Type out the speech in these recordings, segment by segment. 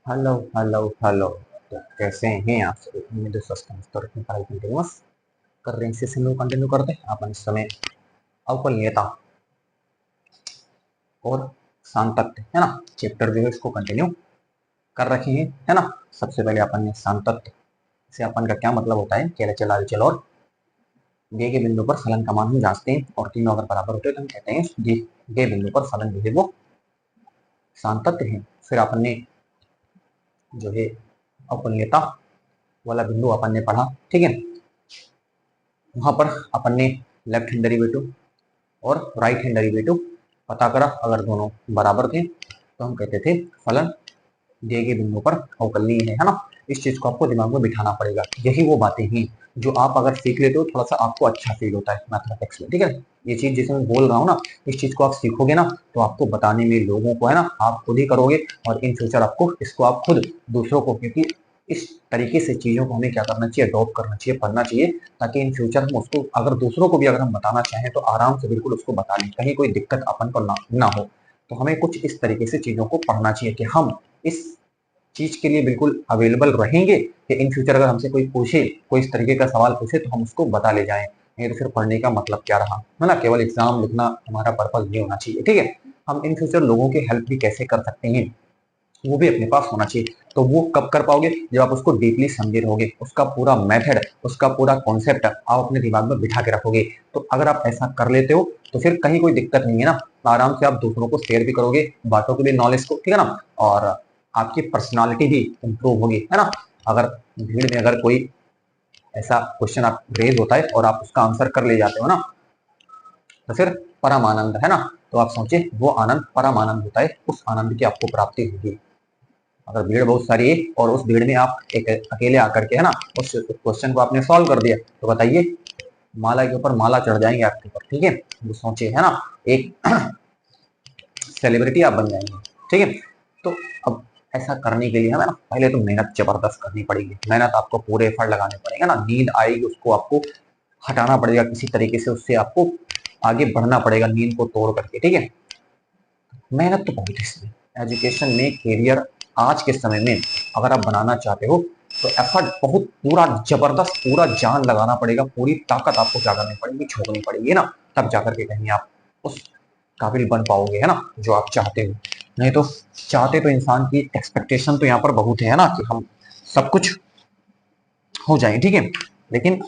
Hello hello hello. तो कैसे हैं आप सभी? उम्मीद है स्वस्थ हैं। तो अपनी पढ़ाई कंटिन्यूस कर रहे हैं। इसी से हम कंटिन्यू करते हैं। अपन इस समय अवकलनीयता और सांतत्य है ना, चैप्टर जो है इसको कंटिन्यू कर रखे हैं, है ना। सबसे पहले अपन ने सांतत्य से अपन का क्या मतलब होता है, केवल चल हलचल और दिए गए बिंदु पर फलन का मान हम जांचते हैं और तीनों अगर बराबर होते हैं तो हम कहते हैं दिए गए बिंदु पर फलन जो है वो सांतत्य है। फिर अपन ने जो है अवकलनीयता वाला बिंदु अपन ने पढ़ा, ठीक है। वहां पर अपन ने लेफ्ट हैंड डेरिवेटिव और राइट हैंड डेरिवेटिव पता करा। अगर दोनों बराबर थे तो हम कहते थे फलन दिए गए बिंदु पर अवकलनीय है ना। इस चीज को आपको दिमाग में बिठाना पड़ेगा। यही वो बातें हैं जो आप अगर सीख लेते हो थोड़ा सा आपको अच्छा फील होता है मैथमेटिक्स में, ठीक है। ये चीज जैसे मैं बोल रहा हूँ ना, इस चीज को आप सीखोगे ना तो आपको बताने में लोगों को, है ना, आप खुद ही करोगे और इन फ्यूचर आपको इसको आप खुद दूसरों को, क्योंकि इस तरीके से चीजों को हमें क्या करना चाहिए, अडॉप्ट करना चाहिए, पढ़ना चाहिए, ताकि इन फ्यूचर हम उसको अगर दूसरों को भी अगर हम बताना चाहें तो आराम से बिल्कुल उसको बता लें, कहीं कोई दिक्कत अपन को ना हो। तो हमें कुछ इस तरीके से चीजों को पढ़ना चाहिए कि हम इस चीज के लिए बिल्कुल अवेलेबल रहेंगे कि इन फ्यूचर अगर हमसे कोई पूछे, कोई इस तरीके का सवाल पूछे तो हम उसको बता ले जाएं। नहीं तो फिर पढ़ने का मतलब क्या रहा, है ना। केवल एग्जाम लिखना हमारा पर्पज नहीं होना चाहिए, ठीक है। हम इन फ्यूचर लोगों की हेल्प भी कैसे कर सकते हैं वो भी अपने पास होना चाहिए। तो वो कब कर पाओगे, जब आप उसको डीपली समझे रहोगे, उसका पूरा मेथड, उसका पूरा कॉन्सेप्ट आप अपने दिमाग में बिठा के रखोगे। तो अगर आप ऐसा कर लेते हो तो फिर कहीं कोई दिक्कत नहीं है ना। आराम से आप दूसरों को शेयर भी करोगे, बांटोगे भी नॉलेज को, ठीक है ना। और आपकी पर्सनालिटी भी इंप्रूव होगी, है ना। अगर भीड़ में अगर कोई ऐसा क्वेश्चन आप रेज होता है और आप उसका आंसर कर ले जाते हो ना, तो फिर परम आनंद, है ना। तो आप सोचिए वो आनंद परम आनंद होता है, उस आनंद की आपको प्राप्ति होगी। अगर भीड़ बहुत सारी है और उस भीड़ में आप एक अकेले आकर के, है ना, उस क्वेश्चन को आपने सॉल्व कर दिया, तो बताइए माला के ऊपर माला चढ़ जाएंगे आपके ऊपर, ठीक है। वो सोचिए, है ना, एक सेलिब्रिटी आप बन जाएंगे, ठीक है। तो अब ऐसा करने के लिए हमें ना पहले तो मेहनत जबरदस्त करनी पड़ेगी। मेहनत आपको पूरे एफर्ट लगाने पड़ेगा ना। नींद आएगी उसको आपको हटाना पड़ेगा किसी तरीके से, उससे आपको आगे बढ़ना पड़ेगा नींद को तोड़ करके, ठीक है। मेहनत तो बहुत है इसमें। एजुकेशन में कैरियर आज के समय में अगर आप बनाना चाहते हो तो एफर्ट बहुत पूरा जबरदस्त पूरा जान लगाना पड़ेगा। पूरी ताकत आपको क्या करनी पड़ेगी, झोंकनी पड़ेगी ना। तब जाकर के कहीं आप उस काबिल बन पाओगे, है ना, जो आप चाहते हो। नहीं तो चाहते तो इंसान की एक्सपेक्टेशन तो यहाँ पर बहुत है ना, कि हम सब कुछ हो जाए, ठीक है। लेकिन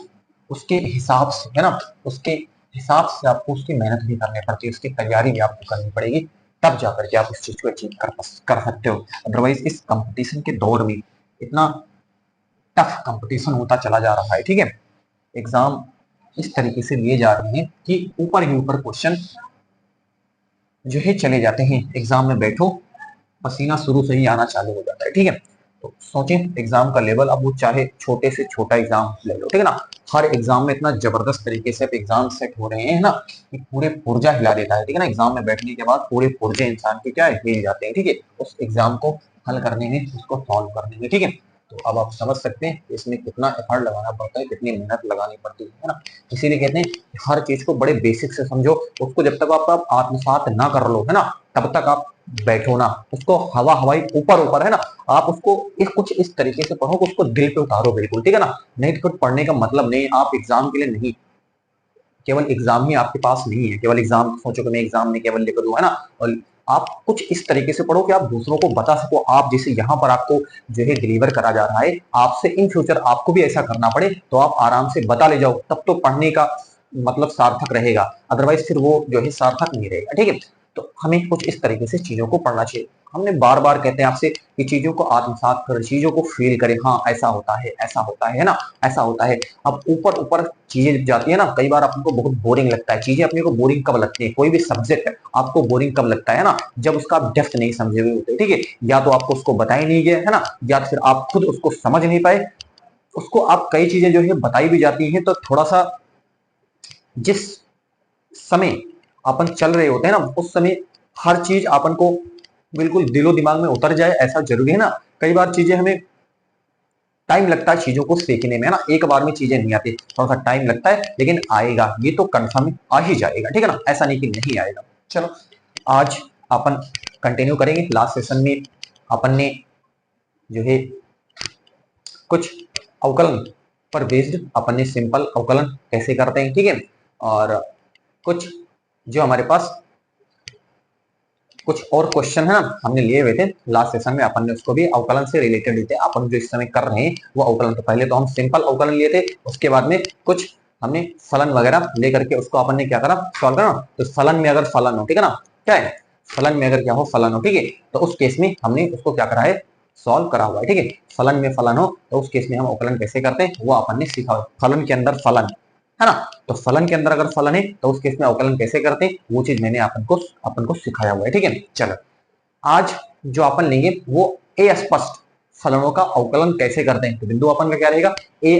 उसके हिसाब से, है ना, उसके हिसाब से आपको उसकी मेहनत भी करनी पड़ती है, उसकी तैयारी भी आपको करनी पड़ेगी। तब जाकर के आप उस चीज को अचीव कर सकते हो। अदरवाइज इस कंपटीशन के दौर में इतना टफ कंपटीशन होता चला जा रहा है, ठीक है। एग्जाम इस तरीके से लिए जा रहे हैं कि ऊपर ही ऊपर क्वेश्चन जो है चले जाते हैं। एग्जाम में बैठो, पसीना शुरू से ही आना चालू हो जाता है, ठीक है। तो सोचें एग्जाम का लेवल, अब वो चाहे छोटे से छोटा एग्जाम ले लो, ठीक है ना। हर एग्जाम में इतना जबरदस्त तरीके से एग्जाम सेट हो रहे हैं ना कि पूरे पुर्जा हिला देता है, ठीक है ना। एग्जाम में बैठने के बाद पूरे पुर्जे इंसान के क्या है, हिल जाते हैं, ठीक है, उस एग्जाम को हल करने में, उसको सॉल्व करने में, ठीक है। तो अब आप समझ सकते हैं इसमें कितना एफर्ट लगाना पड़ता है, कितनी मेहनत लगानी पड़ती है ना। इसीलिए कहते हैं हर चीज को बड़े बेसिक से समझो। उसको जब तक आप आत्मसात ना कर लो, है ना, तब तक आप बैठो ना। उसको हवा हवाई ऊपर ऊपर, है ना, आप उसको कुछ इस तरीके से पढ़ो कि उसको दिल पे उतारो बिल्कुल, ठीक है ना। नहीं तो फिर पढ़ने का मतलब नहीं। आप एग्जाम के लिए नहीं, केवल एग्जाम ही आपके पास नहीं है, केवल एग्जाम सोचो कि मैं एग्जाम में केवल लिख दूं, है ना। और आप कुछ इस तरीके से पढ़ो कि आप दूसरों को बता सको। आप जैसे यहाँ पर आपको जो है डिलीवर करा जा रहा है, आपसे इन फ्यूचर आपको भी ऐसा करना पड़े तो आप आराम से बता ले जाओ, तब तो पढ़ने का मतलब सार्थक रहेगा। अदरवाइज फिर वो जो है सार्थक नहीं रहेगा, ठीक है। तो हमें कुछ इस तरीके से चीजों को पढ़ना चाहिए। हमने बार बार कहते हैं आपसे कि चीजों को आत्मसात करें, चीजों को फील करें। हाँ ऐसा होता है, ऐसा होता है ना, ऐसा होता है। अब ऊपर ऊपर चीजें जाती है ना, कई बार आपको बहुत बोरिंग लगता है। चीजें अपने को बोरिंग कब लगती है, कोई भी सब्जेक्ट आपको बोरिंग कब लगता है ना, जब उसका आप डेप्थ नहीं समझे हुए होते, ठीक है। या तो आपको उसको बताई नहीं गया, है ना, या फिर आप खुद उसको समझ नहीं पाए। उसको आप कई चीजें जो है बताई भी जाती हैं तो थोड़ा सा जिस समय अपन चल रहे होते हैं ना, उस समय हर चीज अपन को बिल्कुल दिलो दिमाग में उतर जाए ऐसा जरूरी है ना। कई बार चीजें हमें टाइम लगता है चीजों को सीखने में, है ना। एक बार में चीजें नहीं आती, थोड़ा सा टाइम लगता है, लेकिन आएगा, ये तो कंफर्म आ ही जाएगा, ठीक है ना। ऐसा नहीं कि नहीं आएगा। चलो आज अपन कंटिन्यू करेंगे। लास्ट सेशन में अपन ने जो है कुछ अवकलन पर बेस्ड अपन ने सिंपल अवकलन कैसे करते हैं, ठीक है। और कुछ जो हमारे पास कुछ और क्वेश्चन है ना हमने लिए हुए थे लास्ट सेशन में, अपन ने उसको भी अवकलन से रिलेटेड थे। अपन जो इस समय कर रहे हैं वो अवकलन, तो पहले तो हम सिंपल अवकलन लिए थे, उसके बाद में कुछ हमने फलन वगैरह लेकर के उसको अपन ने क्या करा, सॉल्व करा। तो फलन में अगर फलन हो, ठीक है ना, क्या है फलन में अगर क्या हो फलन हो, ठीक है, तो उस केस में हमने उसको क्या करा है, सॉल्व करा हुआ है, ठीक है। फलन में फलन हो तो उस केस में हम अवकलन कैसे करते हैं वो अपन ने सीखा हुआ। फलन के अंदर फलन है ना, तो फलन के अंदर अगर फलन है तो उस केस में अवकलन कैसे करते हैं वो चीज मैंने अपन को सिखाया हुआ है, ठीक है। चलो आज जो अपन लेंगे वो अस्पष्ट फलनों का अवकलन कैसे करते हैं। तो बिंदु अपन का क्या रहेगा,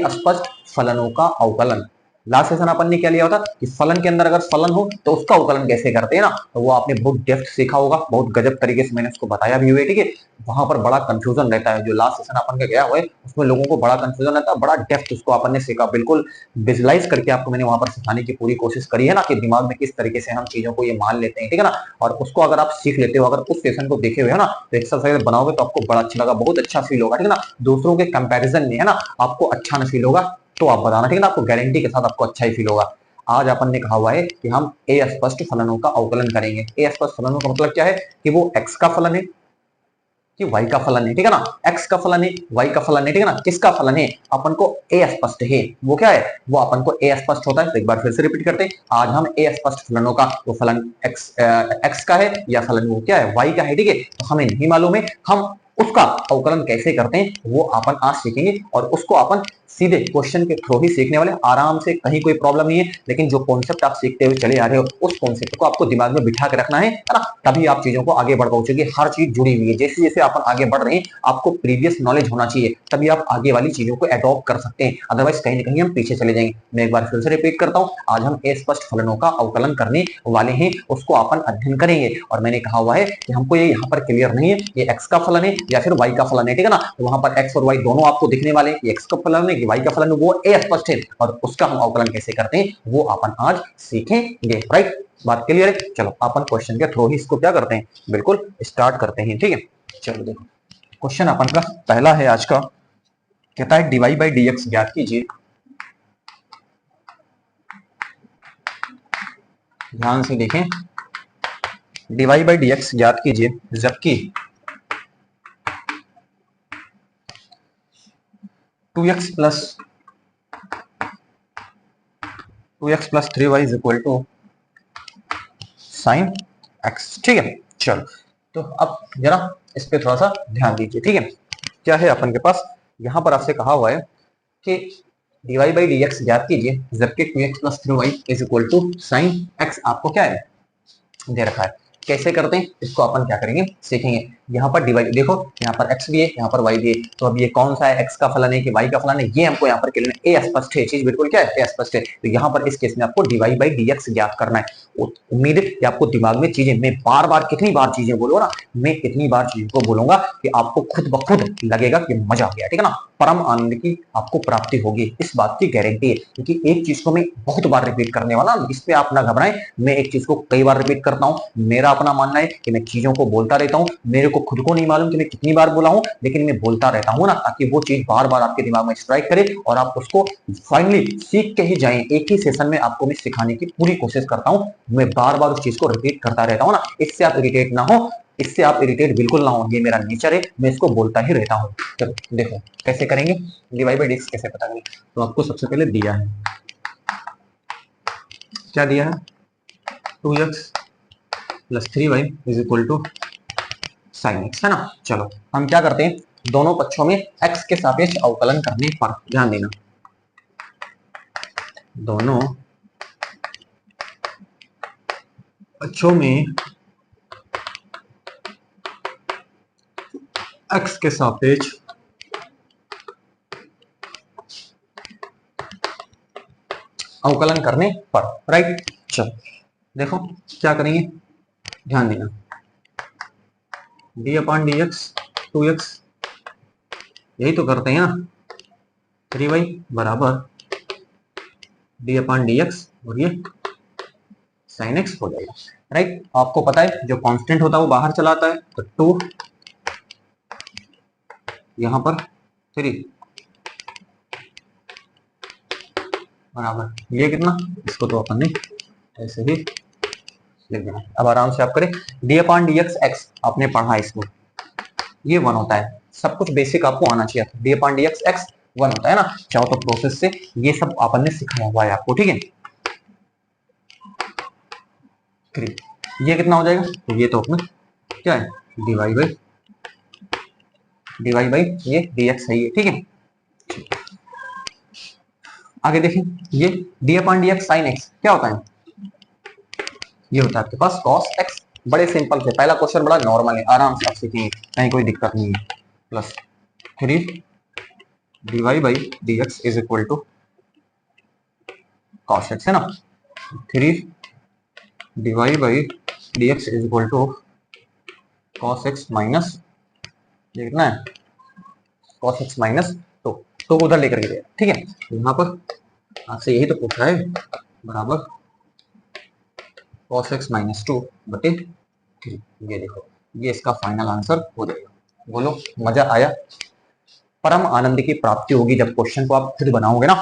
अस्पष्ट फलनों का अवकलन। लास्ट सेशन अपन ने क्या लिया होता कि फलन के अंदर अगर फलन हो तो उसका अवकलन कैसे करते हैं ना, तो वो आपने बहुत डेप्थ सीखा होगा, बहुत गजब तरीके से मैंने उसको बताया भी हुआ है, ठीक है। वहां पर बड़ा कंफ्यूजन रहता है, जो लास्ट सेशन अपन का गया हुआ है उसमें लोगों को बड़ा कंफ्यूजन रहता है, बड़ा डेप्थ उसको अपन ने सीखा, बिल्कुल विजुलाइज करके आपको मैंने वहां पर सिखाने की पूरी कोशिश करी है ना, कि दिमाग में किस तरीके से हम चीजों को ये मान लेते हैं, ठीक है ना। और उसको अगर आप सीख लेते हो, अगर उस सेशन को देखे हुए हो ना, तो एक्सरसाइज बनाओगे तो आपको बड़ा अच्छा लगा, बहुत अच्छा फील होगा, ठीक है ना। दूसरों के कंपैरिजन में है ना आपको अच्छा न फील होगा तो आप बताना, ठीक है ना, आपको गारंटी के साथ आपको अच्छा ही फील होगा। आज अपन ने कहा हुआ है कि हम अस्पष्ट फलनों का अवकलन करेंगे। अस्पष्ट फलनों का मतलब क्या है कि वो x का फलन है कि y का फलन है, ठीक है ना, x का फलन है y का फलन है, ठीक है ना, किसका फलन है अपन को अस्पष्ट है, वो क्या है वो अपन को अस्पष्ट होता है। तो एक बार फिर से रिपीट करते हैं, आज हम अस्पष्ट फलनों का, वो फलन x का है या फलन वो क्या है y का है, ठीक है, तो हमें नहीं मालूम है, हम उसका अवकलन कैसे करते हैं वो अपन आज सीखेंगे। और उसको अपन सीधे क्वेश्चन के थ्रू ही सीखने वाले, आराम से, कहीं कोई प्रॉब्लम नहीं है, लेकिन जो कॉन्सेप्ट आप सीखते हुए चले आ रहे हो उस कॉन्सेप्ट को आपको दिमाग में बिठा के रखना है ना, तभी आप चीजों को आगे बढ़ पाओगे। हर चीज जुड़ी हुई है, जैसे जैसे अपन आगे बढ़ रहे हैं आपको प्रीवियस नॉलेज होना चाहिए, तभी आप आगे वाली चीजों को एडॉप्ट कर सकते हैं, अदरवाइज कहीं ना कहीं हम पीछे चले जाएंगे। मैं एक बार फिर से रिपीट करता हूँ, आज हम अस्पष्ट फलनों का अवकलन करने वाले हैं, उसको अपन अध्ययन करेंगे। और मैंने कहा हुआ है कि हमको ये यहाँ पर क्लियर नहीं है ये x का फलन है या फिर y का फलन है, ठीक है ना, तो वहां पर x और y दोनों आपको दिखने वाले हैं, x का फलन है कि y का फलन है, वो अस्पष्ट है, और उसका हम अवकलन कैसे करते हैं वो अपन आज सीखेंगे, राइट। बात क्लियर है। चलो अपन क्वेश्चन के थ्रू ही इसको क्या करते हैं, बिल्कुल स्टार्ट करते हैं, ठीक है। चलो देखो क्वेश्चन अपन का पहला है आज का, कहता है dy बाई dx ज्ञात कीजिए। ध्यान से देखें, dy बाई dx ज्ञात कीजिए जबकि 2x plus 3y is equal to sine x, ठीक है। चलो तो अब जरा इस पे थोड़ा सा ध्यान दीजिए, ठीक है। क्या है अपन के पास, यहां पर आपसे कहा हुआ है कि dy बाई dx ज्ञात कीजिए जबकि 2x plus 3y is equal to sine x आपको क्या है दे रखा है। कैसे करते हैं इसको अपन क्या करेंगे सीखेंगे। यहाँ पर डिवाइड देखो, यहाँ पर x भी है, यहाँ पर y भी है, तो अब ये कौन सा है, x का फलन है कि y का फलन है, ये हमको यहाँ पर क्लियर है, स्पष्ट है, चीज बिल्कुल क्या है स्पष्ट है। तो यहाँ पर इस केस में आपको dy बाई dx ज्ञात करना है। उम्मीद है कि आपको दिमाग में चीजें, मैं बार बार कितनी बार चीजें बोलूंगा ना, मैं इतनी बार चीजों को बोलूंगा कि आपको खुद ब खुद लगेगा कि मजा आ गया, ठीक है ना, परम आनंद की आपको प्राप्ति होगी, इस बात की गारंटी है। क्योंकि एक चीज को मैं बहुत बार रिपीट करने वाला, इस पे आप ना घबराएं, मैं एक चीज को कई बार रिपीट करता हूँ। मेरा अपना मानना है कि मैं चीजों को बोलता रहता हूँ, मेरे को खुद को नहीं मालूम कि मैं कितनी बार बोला हूँ, लेकिन मैं बोलता रहता हूँ ना, ताकि वो चीज बार बार आपके दिमाग में स्ट्राइक करे और आप उसको फाइनली सीख के ही जाएं। एक ही सेशन में आपको मैं सिखाने की पूरी कोशिश करता हूँ, मैं बार बार उस चीज को रिपीट करता रहता हूँ ना, इससे आप इरिटेट ना हो, इससे आप इरिटेट बिल्कुल ना हो, ये मेरा नेचर है, मैं इसको बोलता ही रहता हूँ। चलो देखो कैसे करेंगे, डिवाइड बाई डिक्स कैसे पता करें। तो आपको सबसे पहले दिया है, क्या दिया है, 2x plus 3y is equal to sine x, है ना। चलो हम क्या करते हैं, दोनों पक्षों में x के सापेक्ष अवकलन करने पर ध्यान देना, दोनों पक्षों में x के सापेक्ष अवकलन करने पर, राइट। चलो देखो क्या करेंगे, ध्यान देना, D upon d x 2x, यही तो करते हैं ना, 3y बराबर डी अपॉन डी एक्स, और ये साइन x हो जाएगा, राइट। आपको पता है जो कांस्टेंट होता है वो बाहर चला आता है, तो 2 यहाँ पर 3 बराबर ये कितना, इसको तो अपन ने ऐसे ही लिख देना। अब आराम से आप करें, D upon d x x आपने पढ़ा है इसको, ये 1 होता है, सब कुछ बेसिक आपको आना चाहिए। D upon d x x 1 होता है ना, चाहो तो प्रोसेस से ये सब अपन ने सिखाया हुआ है आपको, ठीक है। 3 ये कितना हो जाएगा, तो ये तो अपने क्या है डिवाइड बाई ये डी एक्स है ये, ठीक है। आगे देखें, ये D upon d x sine x क्या होता है, ये होता है आपके पास कॉस एक्स। बड़े सिंपल से, पहला क्वेश्चन बड़ा नॉर्मल है, आराम से आप सीखेंगे, कहीं कोई दिक्कत नहीं है। Plus 3 divide by d x is equal to cos x है ना, 3 divide by d x is equal to cos x minus ये कितना है कॉस एक्स माइनस तो उधर लेकर के गया, ठीक है। यहाँ पर आपसे यही तो पूछा है, बराबर cos x माइनस 2 बटे 3। ये देखो, ये इसका फाइनल आंसर हो जाएगा। बोलो मजा आया। परम आनंद की प्राप्ति होगी जब क्वेश्चन को आप खुद बनाओगे ना,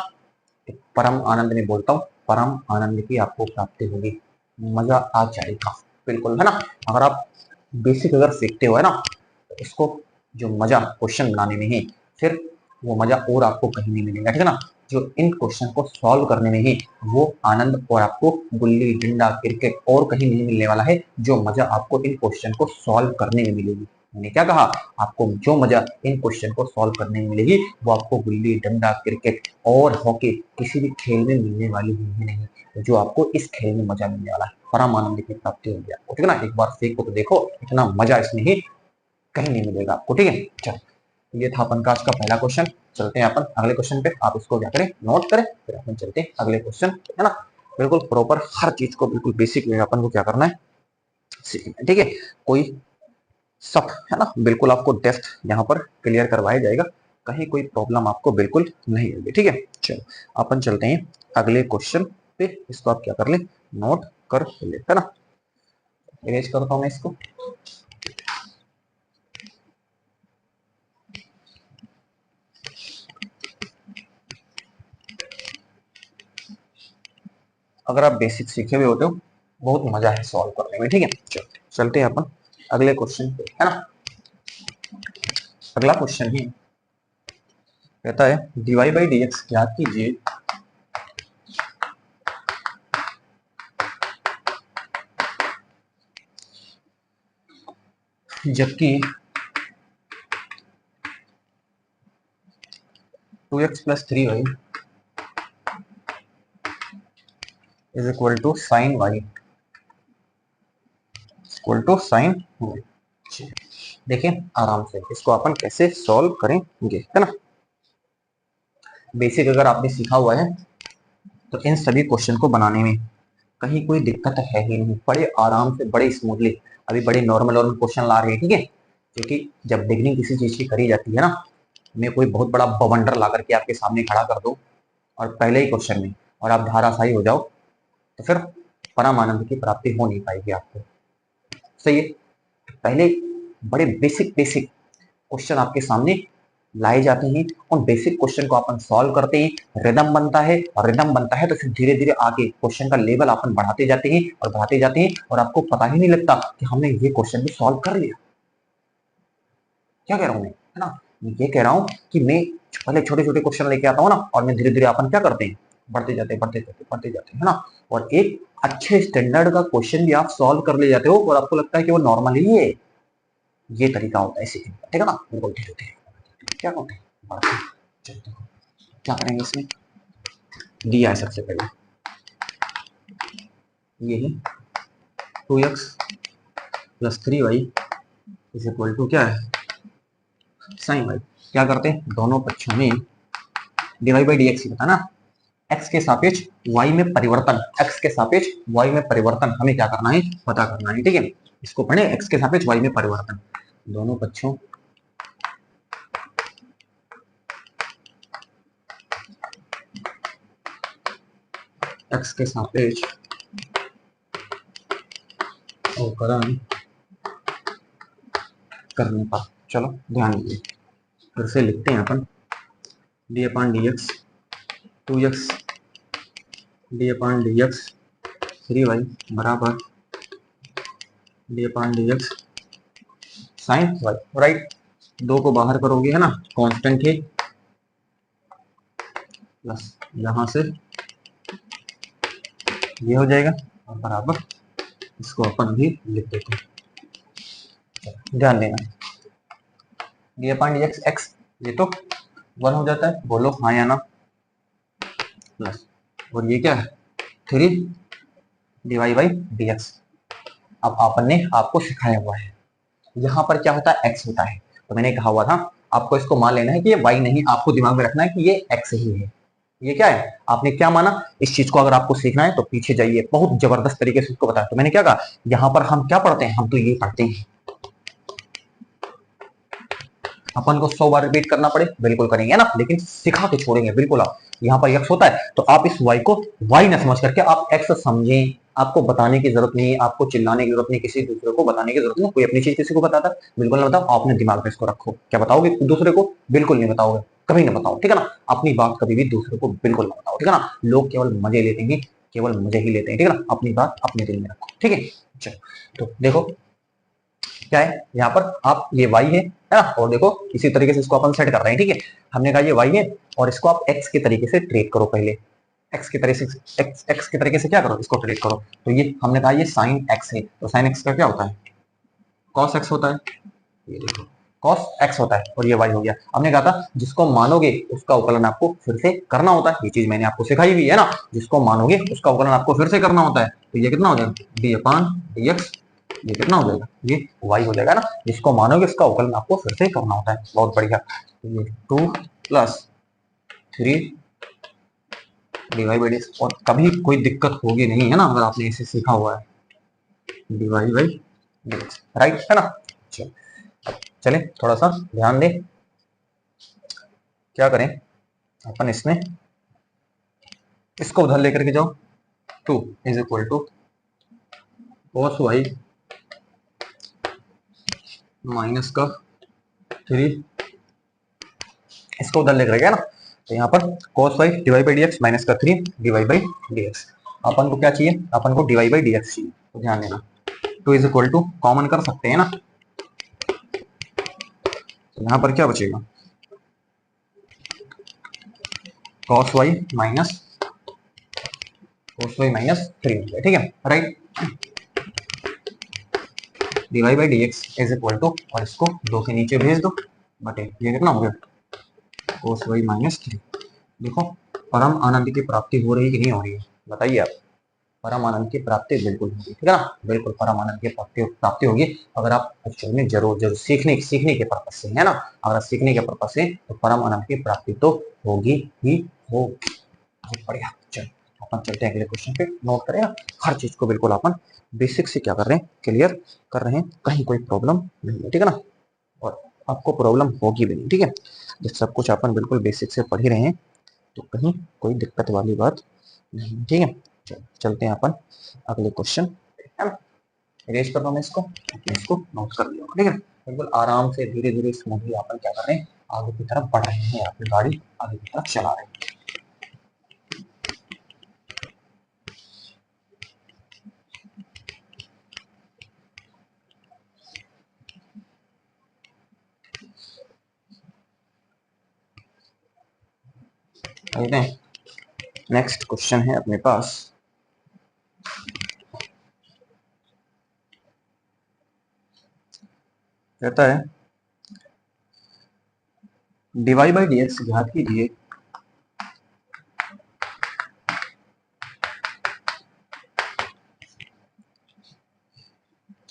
परम आनंद में बोलता हूँ, परम आनंद की आपको प्राप्ति होगी, मजा आ जाएगा बिल्कुल, है ना। अगर आप बेसिक अगर सीखते हो है ना, तो इसको जो मजा क्वेश्चन बनाने में है, फिर वो मजा और आपको कहीं नहीं मिलेगा, ठीक है ना। जो इन क्वेश्चन को सॉल्व करने में ही वो आनंद और आपको गुल्ली डंडा क्रिकेट और कहीं नहीं मिलने वाला है, जो मजा आपको इन क्वेश्चन को सॉल्व करने में मिलेगी। मैंने क्या कहा, आपको जो मजा इन क्वेश्चन को सॉल्व करने में मिलेगी वो आपको गुल्ली डंडा क्रिकेट और हॉकी किसी भी खेल में मिलने वाली ही नहीं, जो आपको इस खेल में मजा मिलने वाला है, परम आनंद की प्राप्ति होगी आपको, ठीक है ना। एक बार सीख को तो देखो, इतना मजा इसमें ही कहीं नहीं मिलेगा आपको, ठीक है। चलो, ये था अपन का आज का पहला क्वेश्चन। चलते हैं अपन अगले क्वेश्चन पे, आप इसको क्या करें नोट करें, फिर अपन चलते हैं अगले क्वेश्चन, है ना। बिल्कुल प्रॉपर हर चीज को बिल्कुल बेसिक में अपन को क्या करना है, सीखना है, ठीक है। कोई सब है ना, बिल्कुल आपको टेस्ट यहाँ पर क्लियर करवाया जाएगा, कहीं कोई प्रॉब्लम आपको बिल्कुल नहीं होगी, ठीक है। चलो अपन चलते हैं अगले क्वेश्चन पे, इसको आप क्या कर ले नोट कर ले, है ना। इरेज करता हूँ मैं इसको। अगर आप बेसिक सीखे हुए होते हो, बहुत मजा है सॉल्व करने में, ठीक है। चलो चलते हैं अपन अगले क्वेश्चन पे, है ना। अगला क्वेश्चन ही कहता है dy बाई डी एक्स ज्ञात कीजिए जबकि 2x plus 3y is equal to sine y equal to sine y। देखिए आराम से इसको अपन कैसे सॉल्व करेंगे, है ना। बेसिक अगर आपने सीखा हुआ है तो इन सभी क्वेश्चन को बनाने में कहीं कोई दिक्कत है ही नहीं, बड़े आराम से बड़े स्मूथली अभी बड़े नॉर्मल क्वेश्चन ला रहे हैं, ठीक है। क्योंकि जब बिगनिंग किसी चीज की करी जाती है ना, मैं कोई बहुत बड़ा बवंडर ला करके आपके सामने खड़ा कर दूं और पहले ही क्वेश्चन में और आप धाराशायी हो जाओ, तो फिर परम आनंद की प्राप्ति हो नहीं पाएगी आपको, सही है। पहले बड़े बेसिक बेसिक क्वेश्चन आपके सामने लाए जाते हैं, उन बेसिक क्वेश्चन को अपन सॉल्व करते हैं, रिदम बनता है, और रिदम बनता है तो फिर धीरे धीरे आगे क्वेश्चन का लेवल अपन बढ़ाते जाते हैं और बढ़ाते जाते हैं, और आपको पता ही नहीं लगता कि हमने ये क्वेश्चन भी सॉल्व कर लिया। क्या कह रहा हूं मैं, है ना। ये कह रहा हूं कि मैं पहले छोटे छोटे क्वेश्चन लेके आता हूँ ना, और मैं धीरे धीरे अपन क्या करते हैं बढ़ते जाते बढ़ते जाते बढ़ते जाते हैं, है ना। और एक अच्छे स्टैंडर्ड का क्वेश्चन भी आप सॉल्व कर ले जाते हो और आपको लगता है कि वो नॉर्मल ही है। ये तरीका होता है सीखने का, ठीक है ना। बिल्कुल धीरे धीरे क्या करते हैं, चलते हैं क्या करेंगे इसमें, दिया है सबसे पहले यही 2x plus 3y is equal to क्या है साइन y। क्या करते हैं, दोनों पक्षों में डिवाइड बाई डी एक्स ही था ना, x के सापेक्ष y में परिवर्तन, x के सापेक्ष y में परिवर्तन हमें क्या करना है पता करना है, ठीक है। इसको पढ़े, x के सापेक्ष y में परिवर्तन, दोनों पक्षों x के सापेक्ष अवकलन करने पर, चलो ध्यान दीजिए फिर से लिखते हैं अपन d upon d x 2x d upon d x 3y बराबर d upon d x sine y, right. दो को बाहर करोगे है ना, कांस्टेंट है, प्लस यहां से ये हो जाएगा और बराबर इसको अपन भी लिख देते हैं। ध्यान देना, D upon d x x ये तो 1 हो जाता है, बोलो हाँ या ना, प्लस और ये क्या है 3 डिवाइड बाई डी एक्स। अब आपने आपको सिखाया हुआ है यहाँ पर क्या होता है x होता है, तो मैंने कहा हुआ था आपको इसको मान लेना है कि ये y नहीं, आपको दिमाग में रखना है कि ये x ही है। ये क्या है, आपने क्या माना, इस चीज को अगर आपको सीखना है तो पीछे जाइए, बहुत जबरदस्त तरीके से इसको बताया। तो मैंने क्या कहा, यहाँ पर हम क्या पढ़ते हैं, हम तो ये पढ़ते हैं, अपन को 100 बार रिपीट करना पड़े बिल्कुल करेंगे ना, लेकिन सिखा के छोड़ेंगे बिल्कुल। आप यहाँ पर x होता है तो आप इस y को y न समझ करके आप x समझें, आपको बताने की जरूरत नहीं है, आपको चिल्लाने की जरूरत नहीं, किसी दूसरे को बताने की जरूरत नहीं। कोई अपनी चीज किसी को बताता बिल्कुल ना बताओ, अपने दिमाग में इसको रखो। क्या बताओगे दूसरे को, बिल्कुल नहीं बताओगे, कभी ना बताओ, ठीक है ना। अपनी बात कभी भी दूसरे को बिल्कुल ना बताओ, ठीक है ना। लोग केवल मजे लेते हैं, केवल मजे ही लेते हैं, ठीक है ना। अपनी बात अपने दिल में रखो, ठीक है। चलो तो देखो क्या है यहाँ पर, आप ये y है ना, और देखो इसी तरीके से इसको अपन सेट कर रहे हैं, ठीक है। हमने कहा ये y है और इसको आप x के तरीके से ट्रीट करो, पहले x के तरीके से x के तरीके से क्या करो, इसको ट्रीट करो। तो ये हमने कहा ये sin x है, तो sin x का क्या होता है, cos x होता है, ये देखो cos x होता है, और ये y हो गया। हमने कहा था जिसको मानोगे उसका उकलन आपको फिर से करना होता है, ये चीज मैंने आपको सिखाई हुई है ना, जिसको मानोगे उसका उकलन आपको फिर से करना होता है। तो ये कितना हो जाएगा डी अपॉन डी एक्स, ये कितना हो जाएगा, ये y हो जाएगा ना, जिसको मानोगे इसका उकलन आपको फिर से करना होता है। बहुत बढ़िया, ये 2 प्लस 3 डिवाइड बाई डी, और कभी कोई दिक्कत होगी नहीं है ना अगर आपने इसे सीखा हुआ है, डिवाइड बाई डी, राइट है ना। चले थोड़ा सा ध्यान दें, क्या करें अपन, इसमें इसको उधर लेकर के जाओ, 2 is equal to cos y minus का 3, इसको उधर लेकर गया ना, तो यहाँ पर cos y divide by d x minus का 3 डिवाइड बाई डी एक्स। अपन को क्या चाहिए, अपन को डिवाइड बाई डी एक्स चाहिए, तो ध्यान देना 2 इज इक्वल टू कॉमन कर सकते हैं ना, तो यहाँ पर क्या बचेगा cos y माइनस माइनस 3, ठीक है, right. Divide by d x is equal to, और इसको 2 के नीचे भेज दो बटे, ये कितना हो गया cos y माइनस 3। देखो परम आनंद की प्राप्ति हो रही कि नहीं हो रही है, बताइए आप। परम आनंद की प्राप्ति बिल्कुल होगी, ठीक है ना, बिल्कुल परम आनंद की प्राप्ति होगी अगर आप एक्चुअल में जरूर सीखने के पर्पज से, है ना। अगर सीखने के पर्पज से तो परम आनंद की प्राप्ति तो होगी ही होगी। बहुत बढ़िया, चलो अपन चलते हैं अगले क्वेश्चन पे। नोट करें हर चीज को बिल्कुल अपन बेसिक से क्या कर रहे हैं, क्लियर कर रहे हैं, कहीं कोई प्रॉब्लम नहीं है, ठीक है ना, और आपको प्रॉब्लम होगी भी नहीं, ठीक है। जब सब कुछ अपन बिल्कुल बेसिक से पढ़ ही रहे हैं तो कहीं कोई दिक्कत वाली बात नहीं, ठीक है। चलते हैं अपन अगले क्वेश्चन, है ना। इरेज कर रहा हूं मैं इसको, इसको नोट कर लिया, ठीक है। बिल्कुल आराम से धीरे धीरे स्मूथली अपन क्या कर रहे हैं, आगे की तरफ बढ़ रहे हैं, अपनी गाड़ी आगे की तरफ चला रहे हैं। नेक्स्ट क्वेश्चन है अपने पास, कहता है डिवाइड बाई डी एक्स ज्ञात कीजिए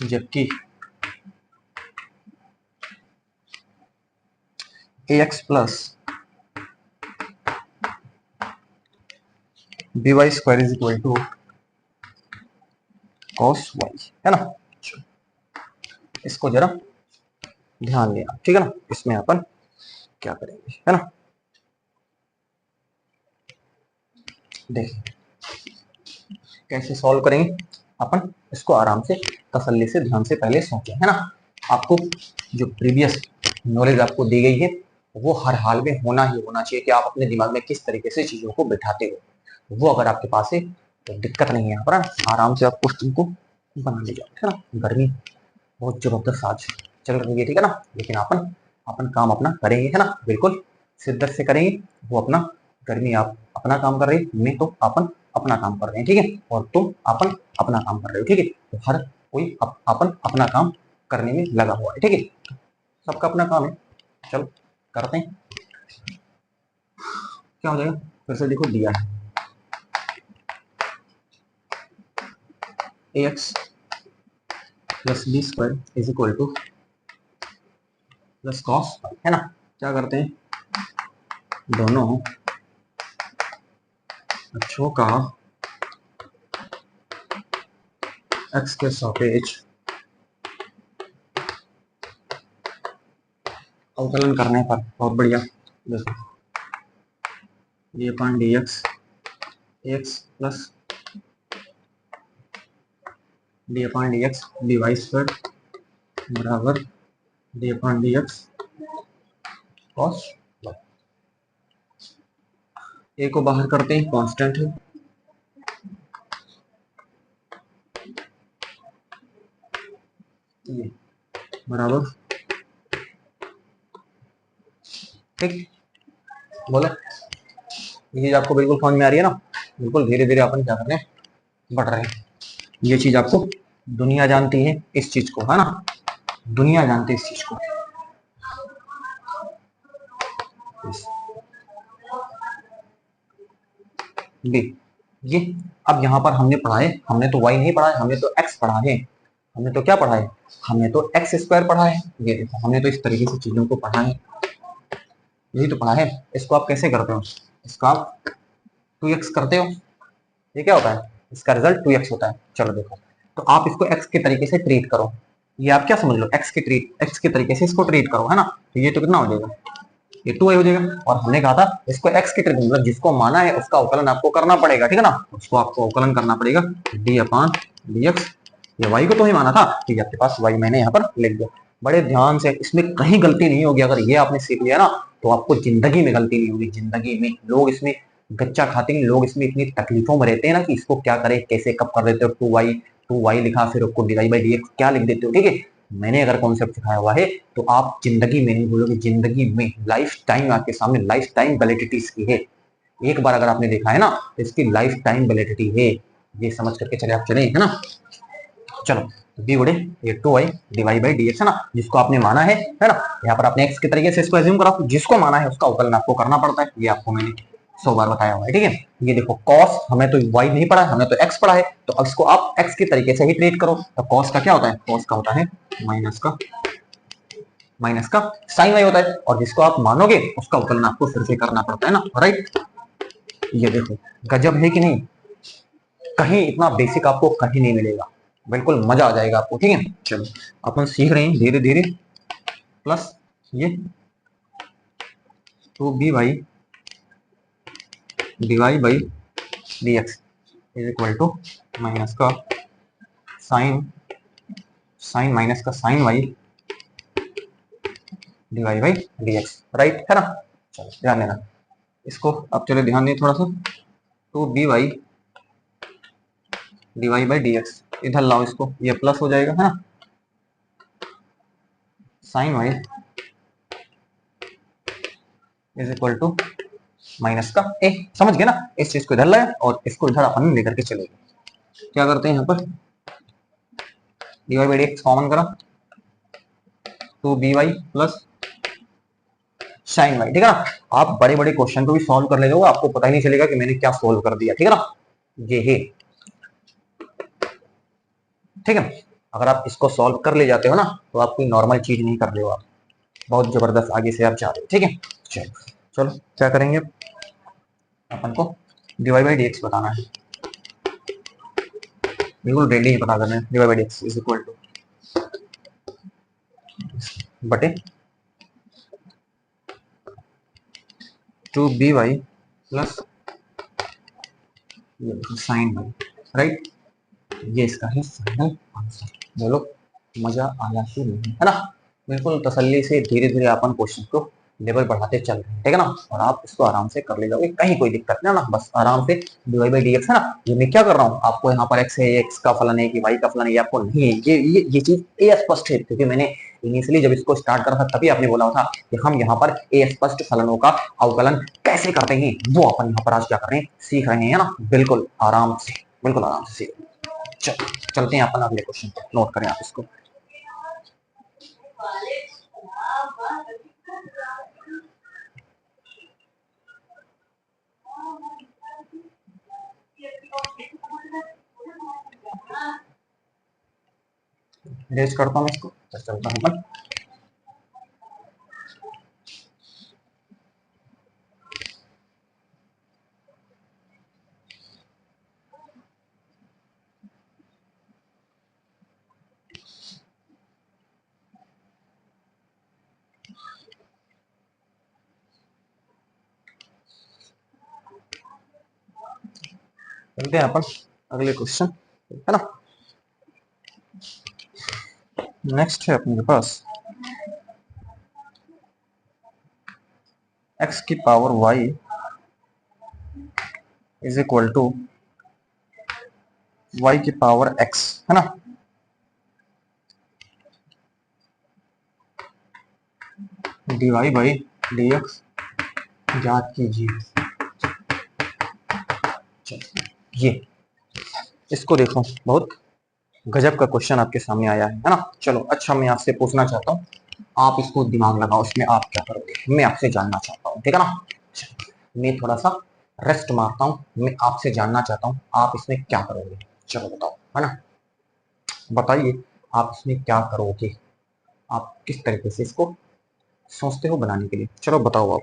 जबकि a x plus b y square is equal to cos y, है ना। इसको जरा ध्यान देना, ठीक है ना। इसमें अपन क्या करेंगे, है ना, देखिए कैसे सॉल्व करेंगे अपन, इसको आराम से तसल्ली से ध्यान से पहले सोचें, है ना। आपको जो प्रीवियस नॉलेज आपको दी गई है वो हर हाल में होना ही होना चाहिए कि आप अपने दिमाग में किस तरीके से चीजों को बिठाते हो। वो अगर आपके पास है तो दिक्कत नहीं है यहाँ पर, आराम से आप क्वेश्चन को बना लीजिए, है ना। गर्मी बहुत जबरदस्त आज चल रही है, ठीक है ना, लेकिन अपन अपन काम अपना करेंगे, है ना, बिल्कुल शिद्दत से करेंगे। वो अपना गर्मी आप अपना काम कर रहे हैं, मैं तो अपन अपना काम कर रहे हैं, ठीक है, और तुम अपन अपना काम कर रहे हो, ठीक है। तो हर कोई अपन अपना काम करने में लगा हुआ है, ठीक है, सबका अपना काम है। चलो करते हैं, क्या हो जाएगा फिर से देखो, दिया है ax plus b square is equal to plus cos, है ना। क्या करते हैं, दोनों अक्षों का x के सापेक्ष अवकलन करने पर, बहुत बढ़िया, देखो ये अपन d x plus d upon d x d y square बराबर d upon d x cos. A को बाहर करते हैं, कांस्टेंट है, ये बराबर, ठीक, बोला ये चीज आपको बिल्कुल समझ में आ रही है ना। बिल्कुल धीरे धीरे अपन क्या कर रहे हैं, बढ़ रहे हैं। ये चीज आपको दुनिया जानती है इस चीज को, है ना, दुनिया जानती है इस चीज को। बी, ये अब यहाँ पर हमने पढ़ा है, हमने तो y नहीं पढ़ा है, हमने तो x पढ़ा है। हमने तो क्या पढ़ा है, हमने तो एक्स स्क्वायर पढ़ा है। ये देखो हमने तो इस तरीके से चीजों को पढ़ा है, यही तो पढ़ा है। इसको आप कैसे करते हो, इसका आप 2x करते हो, ये क्या होता है, इसका रिजल्ट 2x होता है। चलो देखो, तो आप इसको x के तरीके से ट्रीट करो, ये आप क्या समझ लो, x के तरीके से इसको ट्रीट करो, है ना। तो ये तो कितना हो जाएगा, ये 2y हो जाएगा। और हमने कहा था इसको x के ट्रीट, मतलब जिसको माना है उसका अवकलन आपको करना पड़ेगा, ठीक है ना, उसको आपको अवकलन करना पड़ेगा डी अपान डी एक्स। ये y को तो ही माना था, ठीक है, आपके पास y मैंने यहाँ पर लिख दिया। बड़े ध्यान से, इसमें कहीं गलती नहीं होगी, अगर ये आपने सीख लिया ना तो आपको जिंदगी में गलती नहीं होगी। जिंदगी में लोग इसमें गच्चा खाते हैं, लोग इसमें इतनी तकलीफों में रहते हैं ना कि इसको क्या करें, कैसे कब कर देते हो, 2y लिखा, फिर उसको d y by d x क्या लिख देते हो, ठीक है। मैंने अगर कॉन्सेप्ट सिखाया हुआ है तो आप जिंदगी में नहीं भूलोगे, जिंदगी में लाइफ टाइम आपके सामने लाइफ टाइम वैलिडिटी इसकी है। एक बार अगर आपने देखा है ना तो इसकी लाइफ टाइम वैलिडिटी है, ये समझ करके चले आप चले, है ना। चलो बी बड़े ये 2y divide by d x, है ना, जिसको आपने माना है ना, यहाँ पर आपने x के तरीके से इसको एज्यूम करा, जिसको माना है उसका अवकलन आपको करना पड़ता है, ये आपको मैंने 100 बार बताया हुआ है, ठीक है। ये देखो cos, हमें तो y नहीं पढ़ा है, हमें तो x पढ़ा है, तो इसको आप x के तरीके से ही ट्रीट करो। तो cos का क्या होता है, cos का होता है माइनस का साइन y होता है, और जिसको आप मानोगे उसका अवकलन आपको फिर से करना पड़ता है ना, राइट। ये देखो गजब है कि नहीं, कहीं इतना बेसिक आपको कहीं नहीं मिलेगा, बिल्कुल मजा आ जाएगा आपको, ठीक है। चलो अपन सीख रहे हैं धीरे धीरे, प्लस ये 2by divide by d x is equal to minus का साइन माइनस का sine y divide by d x, right, है ना। चलो ध्यान देना इसको, अब चलो ध्यान दें थोड़ा सा, 2by divide by d x, इधर लाओ इसको, ये प्लस हो जाएगा, है ना, sine y is equal to minus का ए, समझ गए ना। इस चीज को इधर लाए और इसको इधर अपन लेकर के चले गए। क्या करते हैं यहाँ पर, d y d x common करा, 2by प्लस साइन वाई, ठीक है ना। आप बड़े बड़े क्वेश्चन को भी सॉल्व कर ले जाओगे, आपको पता ही नहीं चलेगा कि मैंने क्या सॉल्व कर दिया, ठीक है ना। ये है, ठीक है। अगर आप इसको सॉल्व कर ले जाते हो ना तो आप कोई नॉर्मल चीज नहीं कर रहे हो, आप बहुत जबरदस्त आगे से आप जा रहे हो, ठीक है। चलो चलो क्या करेंगे, अपन को डिवाइड बाई डी एक्स बताना है, बिल्कुल रेडी ही पता करना है। Divide by d x is equal to बटे 2by plus sign y, right. ये इसका है फाइनल आंसर। बोलो मजा आया कि नहीं, है ना। बिल्कुल तसल्ली से धीरे धीरे अपन क्वेश्चन को लेवल बढ़ाते चल रहे हैं, ठीक है ना। और आप इसको आराम से कर ले जाओगे, कहीं कोई दिक्कत नहीं ना, बस आराम से dy बाई dx है ना। ये मैं क्या कर रहा हूँ, आपको यहाँ पर x है, x का फलन है कि y का फलन है, ये आपको नहीं है, ये चीज ए स्पष्ट है, क्योंकि मैंने इनिशियली जब इसको स्टार्ट करा था तभी आपने बोला था कि हम यहाँ पर ए स्पष्ट फलनों का अवकलन कैसे करते हैं, वो अपन यहाँ पर आज क्या कर रहे हैं, सीख रहे हैं ना, बिल्कुल आराम से, बिल्कुल आराम से सीख। चलते हैं अपन अगले क्वेश्चन पर, नोट करें आप इसको। रेज करता हूँ इसको, चलता हूँ अपन। चलते हैं अपन अगले क्वेश्चन, है ना। नेक्स्ट है अपने पास x की power y is equal to y की पावर x, है ना। dy बाई dx ज्ञात कीजिए। ये इसको देखो, बहुत गजब का क्वेश्चन आपके सामने आया है ना। चलो अच्छा, मैं आपसे पूछना चाहता हूँ, आप इसको दिमाग लगाओ, इसमें आप क्या करोगे, मैं आपसे जानना चाहता हूँ, ठीक है ना। मैं थोड़ा सा रेस्ट मारता हूँ, मैं आपसे जानना चाहता हूँ आप इसमें क्या करोगे। चलो बताओ, है ना, बताइए आप इसमें क्या करोगे, आप किस तरीके से इसको सोचते हो बनाने के लिए। चलो बताओ आप,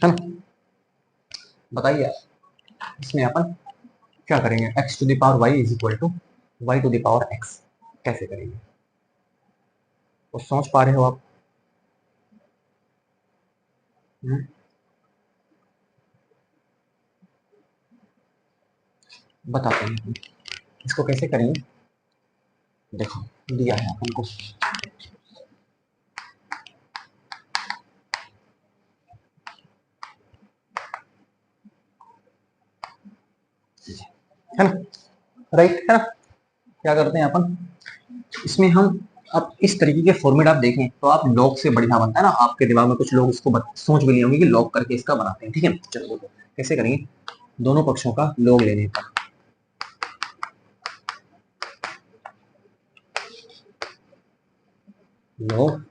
है ना, बताइए इसमें अपन क्या करेंगे। x to the power y is equal to y to the power x कैसे करेंगे, वो सोच पा रहे हो आप। बताते हैं इसको कैसे करेंगे। देखो दिया है अपन को, है ना, राइट, है ना। क्या करते हैं अपन इसमें, हम अब इस तरीके के फॉर्मेट आप देखें तो आप लॉग से बढ़िया बनता है ना, आपके दिमाग में कुछ लोग इसको सोच भी लिए होंगे कि लॉग करके इसका बनाते हैं, ठीक है। चलो बोलो कैसे करेंगे, दोनों पक्षों का लॉग लेने का, लॉग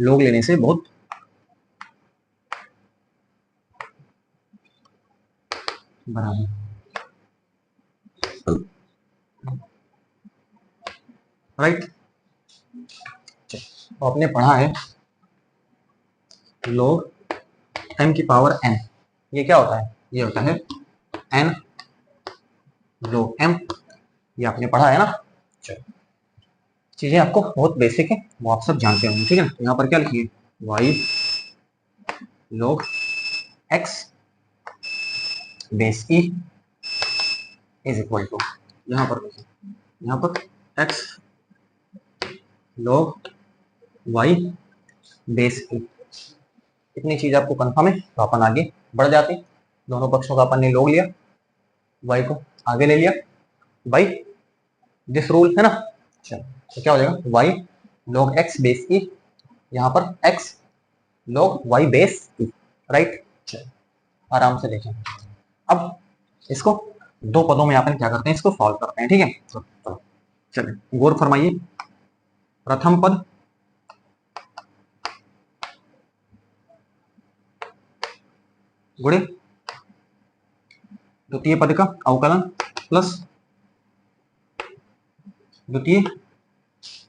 लॉग लेने से बहुत बराबर, राइट। तो आपने पढ़ा है log m की पावर n, ये क्या होता है, ये होता है n log m, ये आपने पढ़ा है ना। चलो चीजें आपको बहुत बेसिक है, वो आप सब जानते होंगे, ठीक है ना। यहाँ पर क्या लिखिए, y log x base e is equal to, यहाँ पर x log y base e, इतनी चीज आपको कंफर्म है तो अपन आगे बढ़ जाते। दोनों पक्षों का अपन ने log लिया, y को आगे ले लिया बाई दिस रूल, है ना। चलो तो क्या हो जाएगा, y log x base e, यहाँ पर x log y base e, right. चलो आराम से देखें, अब इसको दो पदों में अपन क्या करते हैं, इसको सॉल्व करते हैं, ठीक है। चलो चलिए गौर फरमाइए, प्रथम पद गुणे द्वितीय पद का अवकलन प्लस द्वितीय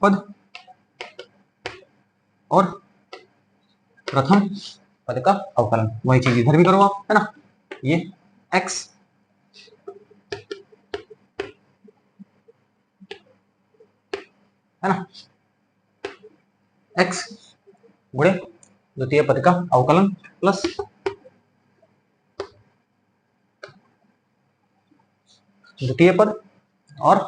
पद और प्रथम पद का अवकलन, वही चीज इधर भी करो आप, है ना। ये x है ना, x गुणे द्वितीय पद का अवकलन प्लस द्वितीय पद और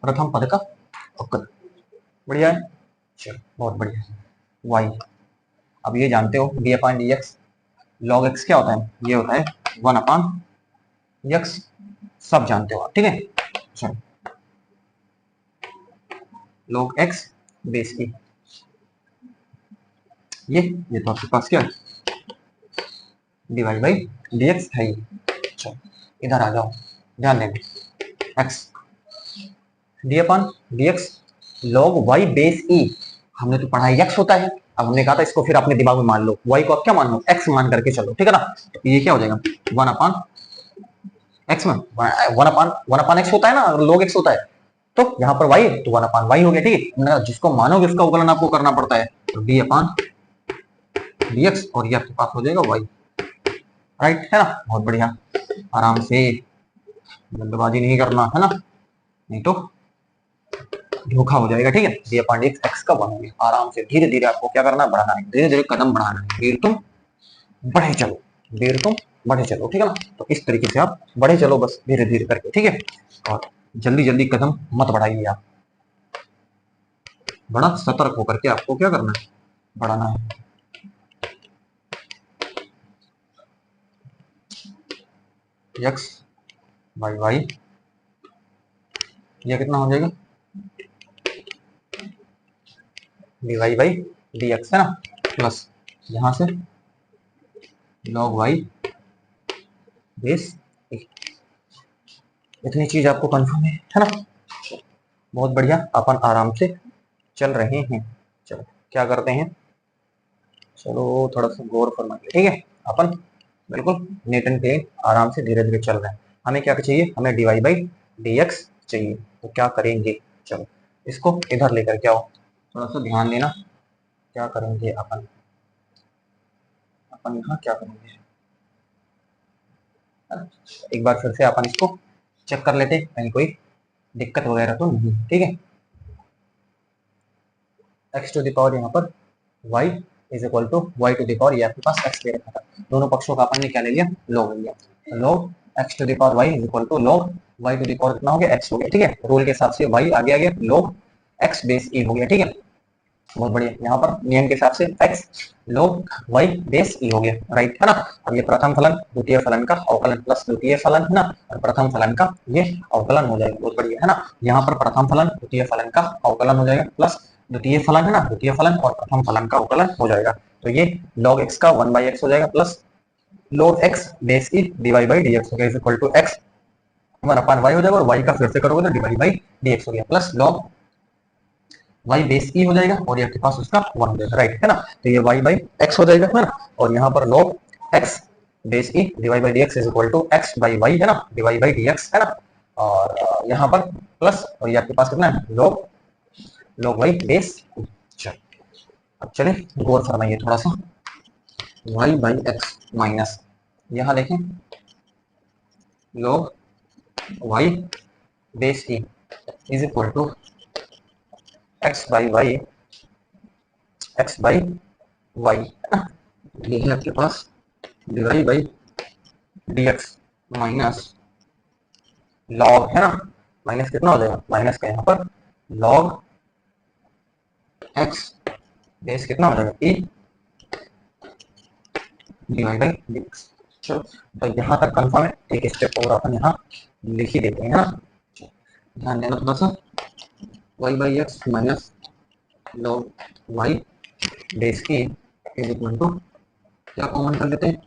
प्रथम पद का अवकलन, बढ़िया है। चलो बहुत बढ़िया। वाई, अब ये जानते हो डी अपान डी एक्स, लॉग एक्स क्या होता है, ये होता है 1 अपान एक्स, सब जानते हो आप, ठीक है। चलो log x बेस की, ये तो आपके पास क्या है, डिवाइड बाई डी एक्स है ये। चलो इधर आ जाओ, ध्यान देंगे x d upon d x log y base e, हमने तो पढ़ा है x होता है। अब हमने कहा था इसको फिर अपने दिमाग में मान लो, y को आप क्या मान लो, x मान करके चलो, ठीक है ना। तो ये क्या हो जाएगा 1 अपान x में 1 अपान x होता है ना, log x होता है, तो यहाँ पर y तो 1 अपान y हो गया, ठीक है। जिसको मानोगे उसका उकलन आपको करना पड़ता है, तो d अपान dx और ये आपके पास हो जाएगा y, राइट है ना। बहुत बढ़िया, आराम से, जल्दबाजी नहीं करना है ना, नहीं तो धोखा हो जाएगा, ठीक है। d अपान dx x का 1 हो गया। आराम से धीरे धीरे आपको क्या करना है, बढ़ाना है, धीरे धीरे कदम बढ़ाना है, देर तुम बढ़े चलो, देर तुम बढ़े चलो, ठीक है ना। तो इस तरीके से आप बढ़े चलो बस धीरे धीरे करके, ठीक है। और जल्दी जल्दी कदम मत बढ़ाइए आप, बड़ा सतर्क होकर के आपको क्या करना है, बढ़ाना है। x बाई वाई, यह कितना हो जाएगा d y by d x है ना, प्लस यहां से लॉग वाई बेस, इतनी चीज आपको कंफर्म है ना। बहुत बढ़िया, अपन आराम से चल रहे हैं। चलो क्या करते हैं, चलो थोड़ा सा गौर फरमाइए, ठीक है। अपन बिल्कुल नीट एंड क्लीन आराम से धीरे धीरे चल रहे हैं। हमें क्या चाहिए, हमें d y by d x चाहिए, तो क्या करेंगे, चलो इसको इधर लेकर के आओ, थोड़ा सा ध्यान देना। क्या करेंगे अपन, अपन यहाँ क्या करेंगे, एक बार फिर से अपन इसको चेक कर लेते, कहीं कोई दिक्कत वगैरह तो नहीं, ठीक है। x टू द पावर यहाँ पर y is equal to y to the power, ये आपके पास x दे रखा था, दोनों पक्षों का अपन ने क्या ले लिया, log ले लिया। log x to the power y is equal to log y to the power कितना हो गया, x हो गया, ठीक है। रूल के हिसाब से y आगे आ गया, log x बेस e हो गया, ठीक है। बहुत बढ़िया, यहाँ पर नियम के हिसाब से x log y base e हो गया, राइट है ना। अब ये प्रथम फलन द्वितीय फलन का अवकलन प्लस द्वितीय फलन है ना, और प्रथम फलन का ये अवकलन हो जाएगा, बहुत बढ़िया है ना। यहाँ पर प्रथम फलन द्वितीय फलन का अवकलन हो जाएगा, प्लस द्वितीय फलन है ना, द्वितीय फलन और प्रथम फलन का अवकलन हो जाएगा। तो ये log x का 1/x हो जाएगा, plus log x base e dy by dx हो गया, is equal to x 1 upon y हो जाएगा, और y का फिर से करोगे तो dy बाई dx हो गया, plus log y base e हो जाएगा, और ये आपके पास उसका 1 हो जाएगा, राइट है ना। तो ये y बाई x हो जाएगा, है ना। और यहाँ पर log x base e dy by dx is equal to x by y है ना, dy बाई dx है ना। और यहाँ पर प्लस, और ये आपके पास कितना है, log y बेस। चलो अब चले गौर फरमाइए थोड़ा सा, y बाई x माइनस यहाँ देखें log y base e is equal to x by y, x by y है ना। ये है आपके पास dy by dx minus log है ना, माइनस कितना हो जाएगा, माइनस का यहाँ पर log x बेस कितना हो जाएगा e dy बाई dx। चलो तो यहाँ तक कंफर्म है, एक स्टेप और अपन यहाँ लिख ही देते हैं ना, ध्यान देना थोड़ा सा। y by x minus log y base की इज इक्वल टू, क्या कॉमन कर लेते हैं,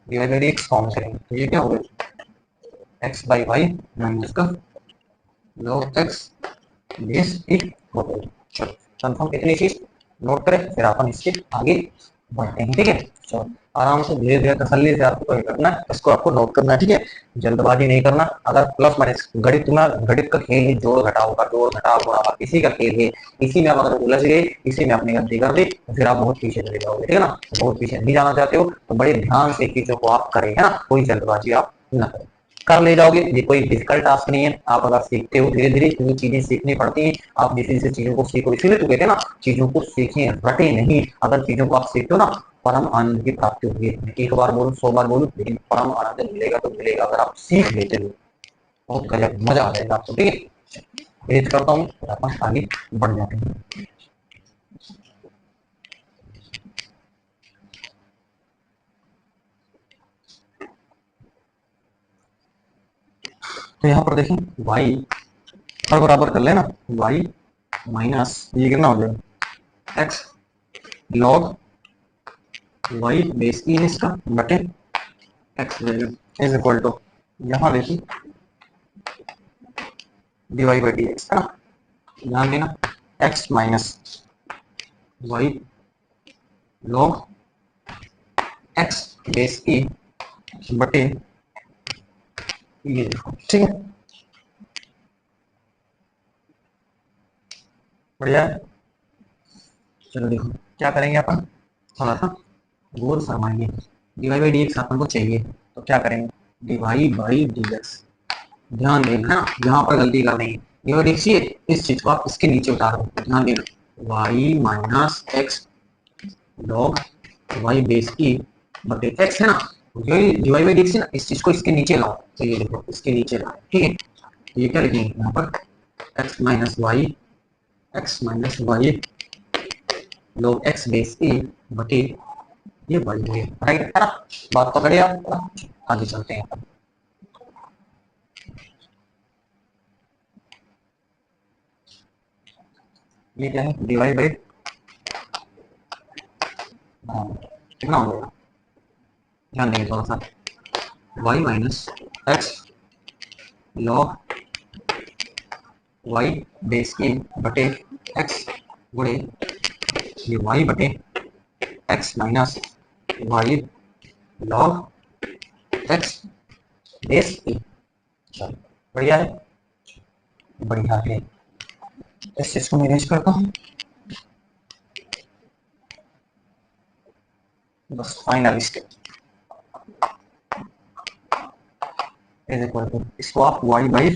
dy बाई dx कॉमन करेंगे, तो ये क्या हो गया x बाई y माइनस का log x बेस e हो गया। चलो कंफर्म, कितनी चीज नोट करें, फिर अपन इसके आगे बढ़ते हैं, ठीक है। चलो आराम से धीरे धीरे तसल्ली से आपको करना है, इसको आपको नोट करना है, ठीक है, जल्दबाजी नहीं करना। अगर प्लस माइनस गणित में, गणित का खेल है, जोड़ घटाव का, जोड़ घटाव गुणा इसी का खेल है, इसी में आप अगर उलझ गए, इसी में अपनी गलती कर दी, तो फिर आप बहुत पीछे चले जाओगे, ठीक है ना। बहुत पीछे नहीं जाना चाहते हो तो बड़े ध्यान से चीजों को आप करें, है ना, कोई जल्दबाजी आप न करें, कर ले जाओगे। ये कोई डिफिकल्ट टास्क नहीं है, आप अगर सीखते हो धीरे धीरे, क्योंकि चीजें सीखनी पड़ती हैं, आप जैसे जैसे चीजों को सीखो, इसीलिए तो कहते हैं ना, चीजों को सीखें रटे नहीं। अगर चीजों को आप सीखते हो ना, परम आनंद की प्राप्ति होगी। एक बार बोलूं 100 बार बोलूं, लेकिन परम आनंद मिलेगा तो मिलेगा अगर आप सीख लेते हो, बहुत गजब मजा आ जाएगा आपको, ठीक है। पेज करता हूँ, अपन आगे बढ़ जाते हैं। तो यहाँ पर देखें y और बराबर कर लेना y माइनस ये कितना हो जाएगा x log y बेस ई इसका बटे x इज इक्वल टू यहाँ देखिए dy बाई डी एक्स है ना, ध्यान देना x minus y log x base e बटे ये देखो, ठीक है बढ़िया है। चलो देखो क्या करेंगे अपन, थोड़ा सा गौर फरमाइए। D Y by d x upon को चाहिए तो क्या करेंगे, डीवाई बाई डी एक्स, ध्यान देना है ना, यहाँ पर गलती कर रही है। डीवाई देखिए इस चीज को आप इसके नीचे उतारो, ध्यान देना y minus x log y base की बटे एक्स है ना, डीवाई बाई डी एक्स है ना, इस चीज को इसके नीचे लाओ, तो ये देखो इसके नीचे लाओ, ठीक है। ये क्या लिखेंगे यहाँ पर x minus y log x base a बटे ये वाई है, राइट है ना, बात पकड़े आप, आगे चलते हैं। ये क्या है डीवाई बाई कितना हो गया, ध्यान देंगे थोड़ा सा, y minus x log y base की बटे x गुणे ये y बटे x minus y log x base की, चलो बढ़िया है, बढ़िया है। इस चीज को मैनेज करता हूँ, बस final step is equal to, इसको आप y बाई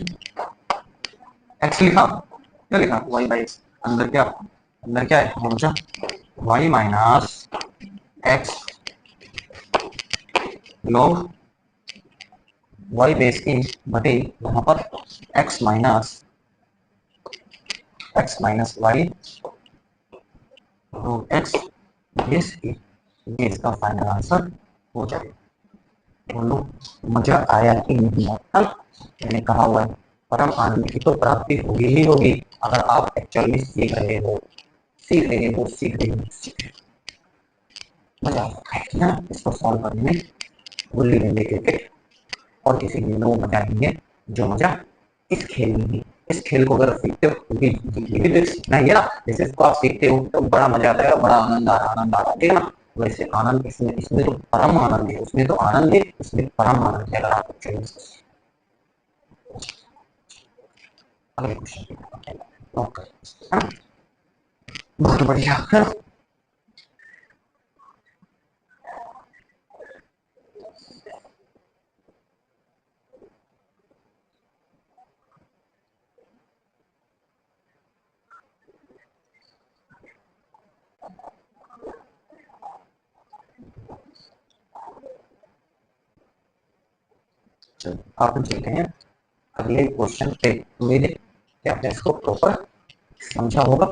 एक्स लिखा, क्या लिखा y बाई एक्स, अंदर क्या है हमेशा y minus x log y base की बटे यहाँ पर x minus y log x base की, ये इसका फाइनल आंसर हो जाएगा। बोलो मजा आया कि नहीं आया, मैंने कहा हुआ है परम आनंद की तो प्राप्ति होगी ही होगी अगर आप एक्चुअली सीख रहे हो, मजा आएगा ना इसको सॉल्व करने में, गुल्ली डंडे क्रिकेट और किसी भी लोग मजा आएंगे जो मजा इस खेल में है। इस खेल को अगर सीखते हो भी सीखना ही है ना, जैसे इसको आप सीखते हो तो बड़ा मजा आता है, बड़ा आनंद आ रहा है ना, वैसे आनंद इसमें तो परम आनंद है, उसमें तो आनंद है, इसमें परम आनंद है। अगर आप अगले क्वेश्चन बहुत बढ़िया है ना, आप चलते हैं अगले क्वेश्चन पे। उम्मीद है कि आपने इसको प्रॉपर समझा होगा,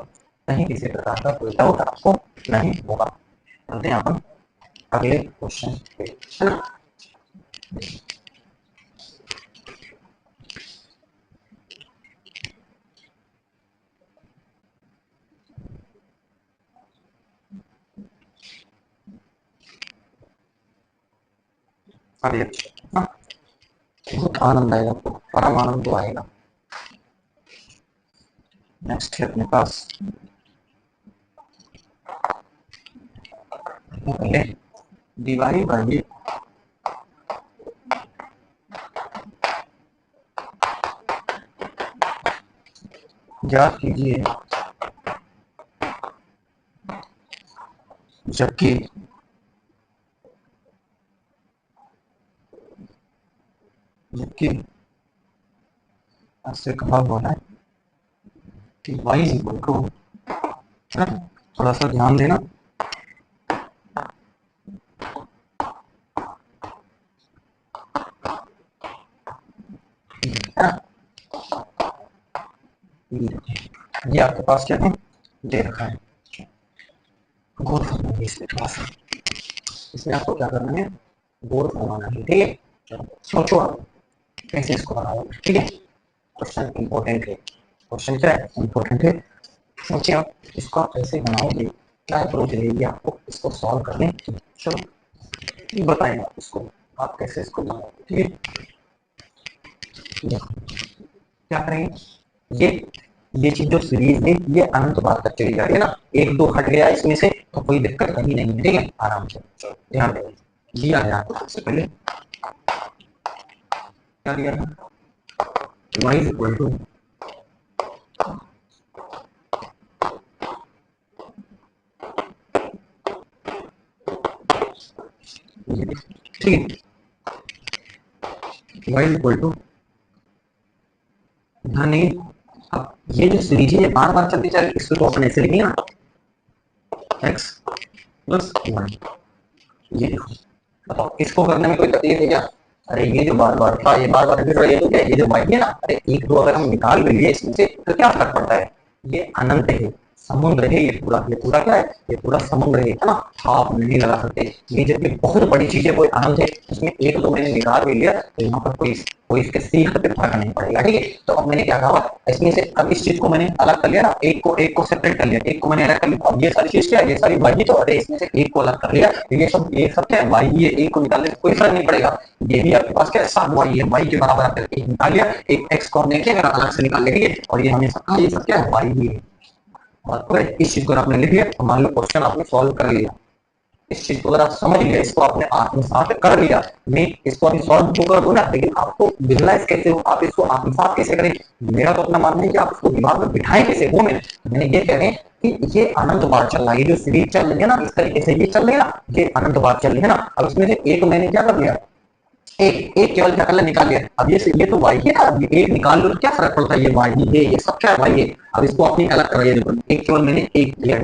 कहीं किसी प्रकार का कोई डाउट आपको नहीं होगा। चलते हैं अपन अगले क्वेश्चन पे, है ना। अगले बहुत आनंद आएगा, परम आनंद तो आएगा। नेक्स्ट है अपने पास दीवारी बाई याद कीजिए जबकि आपसे कहा हुआ है कि y इज इक्वल टू, थोड़ा सा ध्यान देना, ये आपके पास क्या है दे रखा है, गौर फरमाइए इसमें थोड़ा सा, इसमें आपको क्या करना है गौर फरमाना है, ठीक है। चलो सोचो आप, कैसे इसको बनाओगे, ठीक है। क्वेश्चन इंपॉर्टेंट है, क्वेश्चन क्या है, इंपॉर्टेंट है। सोचिए आप इसको आप कैसे बनाओगे, क्या अप्रोच रहेगी आपको इसको सॉल्व करने की। चलो बताएं आप इसको, आप कैसे इसको बनाओगे, ठीक है। देखो क्या करेंगे, ये चीज जो सीरीज है ये अनंत बार तक चली जाएगी ना, एक दो हट गया इसमें से तो कोई दिक्कत कहीं नहीं है, ठीक है, आराम से। चलो ध्यान दें, दिया है आपको सबसे पहले क्या दिया था, y इज इक्वल टू, ठीक है, y इज इक्वल टू, ध्यान नहीं। अब ये जो सीरीज है ये बार बार चलती जाएगी, इसको तो अपन ऐसे लिखेंगे ना, x प्लस 1, ये देखो। बताओ इसको करने में कोई तकलीफ है क्या, अरे ये जो बार बार था ये बार बार रिपीट हो रहा है, ये तो क्या है, ये जो y है ना, अरे एक दो अगर हम निकाल भी लिए इसमें से तो क्या फर्क पड़ता है, ये अनंत है, समुद्र है, ये पूरा क्या है, ये पूरा समुद्र है ना, आप नहीं लगा सकते। ये जबकि बहुत बड़ी चीज है, कोई अनंत है, उसमें एक दो मैंने निकाल भी लिया तो यहाँ पर कोई कोई इसके सीख पे फर्क नहीं पड़ेगा, ठीक है। तो अब मैंने क्या कहा, इसमें से अब इस चीज को मैंने अलग कर लिया ना, एक को सेपरेट कर लिया, एक को मैंने अलग कर लिया, अब ये सारी चीज क्या है, ये सारी वाई तो, अरे इसमें से एक को अलग कर लिया, ये सब क्या है, वाई, ये एक को निकालने से कोई फर्क नहीं पड़ेगा। ये भी आपके पास क्या है, सब वाई है, वाई के बराबर आपने एक निकाल लिया, एक एक्स को हमने क्या अलग से निकाल लेंगे, और ये हमें सब ये सब क्या है, वाई ही है। और इस चीज को आपने लिख लिया तो मान लो क्वेश्चन आपने सॉल्व कर लिया, इस चीज को अगर आप समझ लिया, इसको आपने आत्मसात कर लिया, मैं इसको अभी सॉल्व तो कर दूं ना, लेकिन आपको विजुलाइज कैसे हो, आप इसको आत्मसात कैसे करें, मेरा तो अपना मानना है कि आप इसको दिमाग में बिठाएं कैसे, वो मैंने ये कह रहे हैं कि ये अनंत बार चल रहा है, ये जो सीरीज चल रही है ना, इस तरीके से ये चल रही है ना, ये अनंत बार चल रही है ना। अब इसमें से एक मैंने क्या कर लिया, एक एक केवल क्या कर लिया, निकाल लिया, अब ये तो वाई है ना, अब ये एक निकाल लो तो क्या फर्क पड़ता है, ये वाई है, ये सब क्या है, वाई है। अब इसको अपनी अलग कराइए, देखो एक केवल मैंने एक लिया,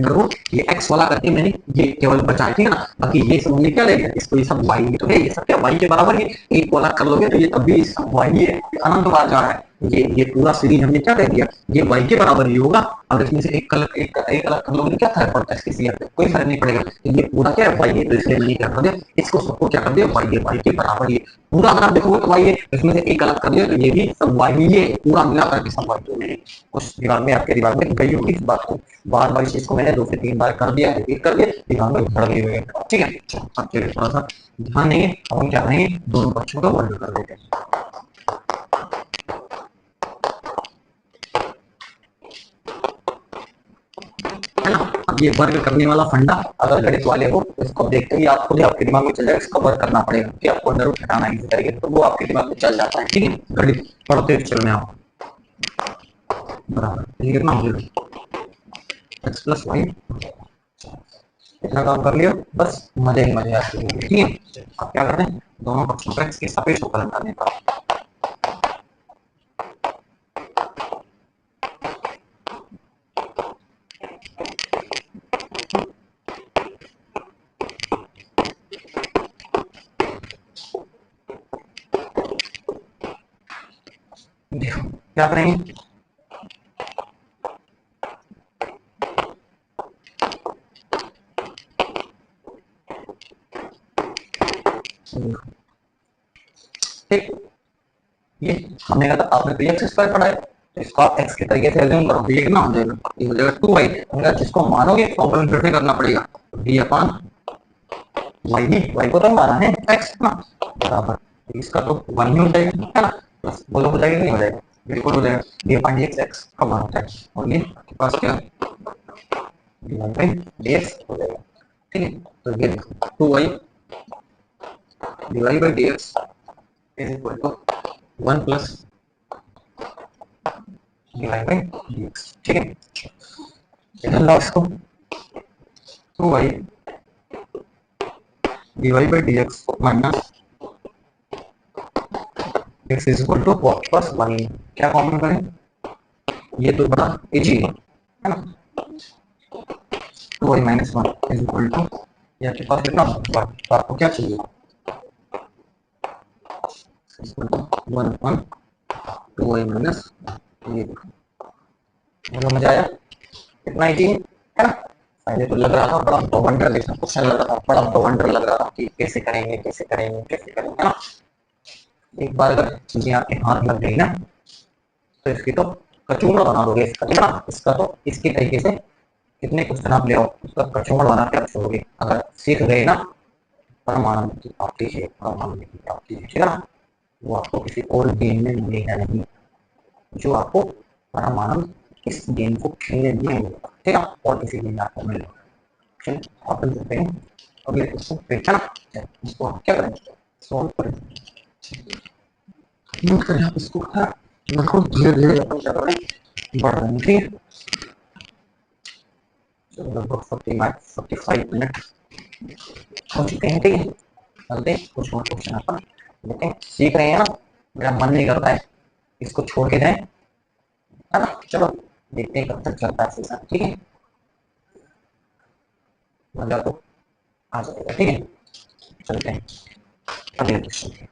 ये एक्स वाला करके मैंने ये केवल बचाया, ठीक है ना, बाकी ये सब हमने क्या ले लिया, इसको ये सब वाई है, तो ये सब क्या वाई के बराबर है, एक को अलग कर लोगे तो ये तब भी सब वाई है, अनंत बार जा रहा है, ये पूरा सीरीज हमने क्या कह दिया, ये वाई के बराबर ही होगा। अब इसमें से एक अलग कर लोगे तो क्या फर्क पड़ता है, इसकी सीआर पे कोई फर्क नहीं पड़ेगा, ये पूरा क्या है, वाई है, तो इसलिए मैंने क्या कर दिया, इसको सबको क्या कर दिया, वाई के बराबर ही पूरा, अगर आप देखोगे तो वाई है, इसमें से एक अलग कर दिया तो ये भी सब वाई ही है, पूरा मिला करके सब वाई। तो मैंने उस दिमाग में, आपके दिमाग में गई होगी इस बात को, बार बार इस चीज को मैंने 2 से 3 बार कर दिया, रिपीट कर दिया, दिमाग में भर गई हुई है, ठीक है। अब थोड़ा सा ध्यान नहीं है, अब हम क्या करेंगे, दोनों बच्चों का वर्ग कर देते हैं, है ना। अब ये वर्ग करने वाला फंडा अगर गणित वाले हो तो इसको देखते ही आप खुद ही आपके दिमाग में चल जाएगा, इसको वर्ग करना पड़ेगा कि आपको अंदर हटाना है, इसी तरीके तो वो आपके दिमाग में चल जाता है, ठीक है। गणित पढ़ते हुए चलने आप बराबर, ये कितना हो जाएगा, एक्स प्लस वाई, इतना काम कर लिया, बस मजे ही मजे आते हैं, ठीक है। अब क्या करते हैं, दोनों पक्षों का इसके सापेक्ष फलन करने का, देखो क्या करेंगे, ठीक, ये हमने कहा था आपने तो एक्स स्क्वायर पढ़ा है, तो इसको आप एक्स के तरीके से एज्यूम करो, ये कितना हो जाएगा, ये हो जाएगा 2y, अगर जिसको मानोगे कॉम्प्लीमेंट फिर से करना पड़ेगा, d अपॉन y, ही y को तो माना है x ना, बराबर इसका तो 1 ही हो जाएगा, है ना, बस बोलो हो जाएगा, नहीं हो जाएगा, बिल्कुल हो जाएगा, d अपॉन dx x का मान होता है, और ये आपके पास क्या dy बाई dx हो जाएगा, ठीक है। तो ये 2y dy by dx is equal to 1 plus dy by dx, ठीक है। इधर लाओ इसको, 2y dy by dx minus x is equal to plus 1, क्या कॉमन करें, ये तो बड़ा इजी है ना, 2y minus 1 is equal to, ये आपके पास कितना होगा, तो आपको क्या चाहिए, 1 1 2y माइनस, ये देखो मजा आया, कितना इजी है ना। पहले तो लग रहा था बड़ा बवंडर जैसा क्वेश्चन लग रहा था, बड़ा बवंडर लग रहा था कि कैसे करेंगे कैसे करेंगे कैसे करेंगे, है ना। एक बार अगर चीजें आपके हाथ लग गई ना तो इसकी तो कचूमड़ बना दोगे इसका, ठीक है ना। इसका तो इसी तरीके से कितने क्वेश्चन आप ले आओ उसका कचूमड़ बना के रख दोगे अगर सीख गए ना। परमाणु की प्राप्ति है, परमाणु की प्राप्ति है, ठीक है ना। वो आपको किसी और गेम में मिलेगा नहीं जो आपको परमाणु इस गेम को खेलने में मिलेगा, ठीक है। और किसी गेम में आपको मिलेगा। चलिए आप देख सकते हैं अगले क्वेश्चन पे, है ना। इसको आप क्या करें, सॉल्व करें, नोट करें आप इसको, बिल्कुल धीरे धीरे अपन क्या करें, बढ़ रहे हैं, ठीक है। चलो लगभग 45 मिनट हो चुके हैं, ठीक है। चलते हैं कुछ और क्वेश्चन अपन देखते हैं, सीख रहे हैं ना। मेरा मन नहीं करता है इसको छोड़ के जाए, है ना। चलो देखते हैं कब तक चलता है सेशन, ठीक है। मजा तो आ जाएगा, ठीक है। चलते हैं अगले क्वेश्चन।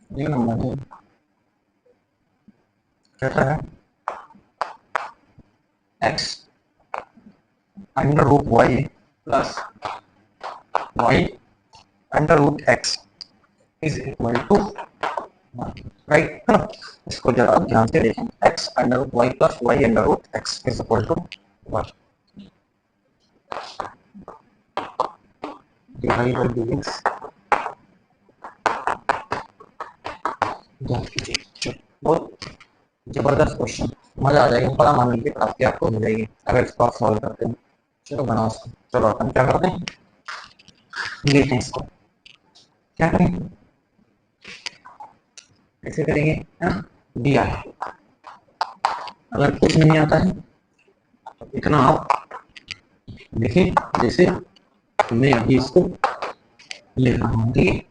ये नंबर कहता है x under root y plus y under root x is equal to, right है ना। इसको जरा ध्यान से देखें, x under root y plus y under root x is equal to 1 divide by dx। बहुत जबरदस्त क्वेश्चन, मजा आ जाएगा, परमाणु की प्राप्ति आपको मिल जाएगी अगर इसको आप सॉल्व करते हैं। चलो बनाओ इसको। चलो अपन क्या करते हैं, देखते हैं इसको क्या करें, कैसे करेंगे, दिया है। अगर कुछ नहीं आता है तो इतना आप देखिए, जैसे मैं अभी इसको लिख रहा हूँ, ठीक है।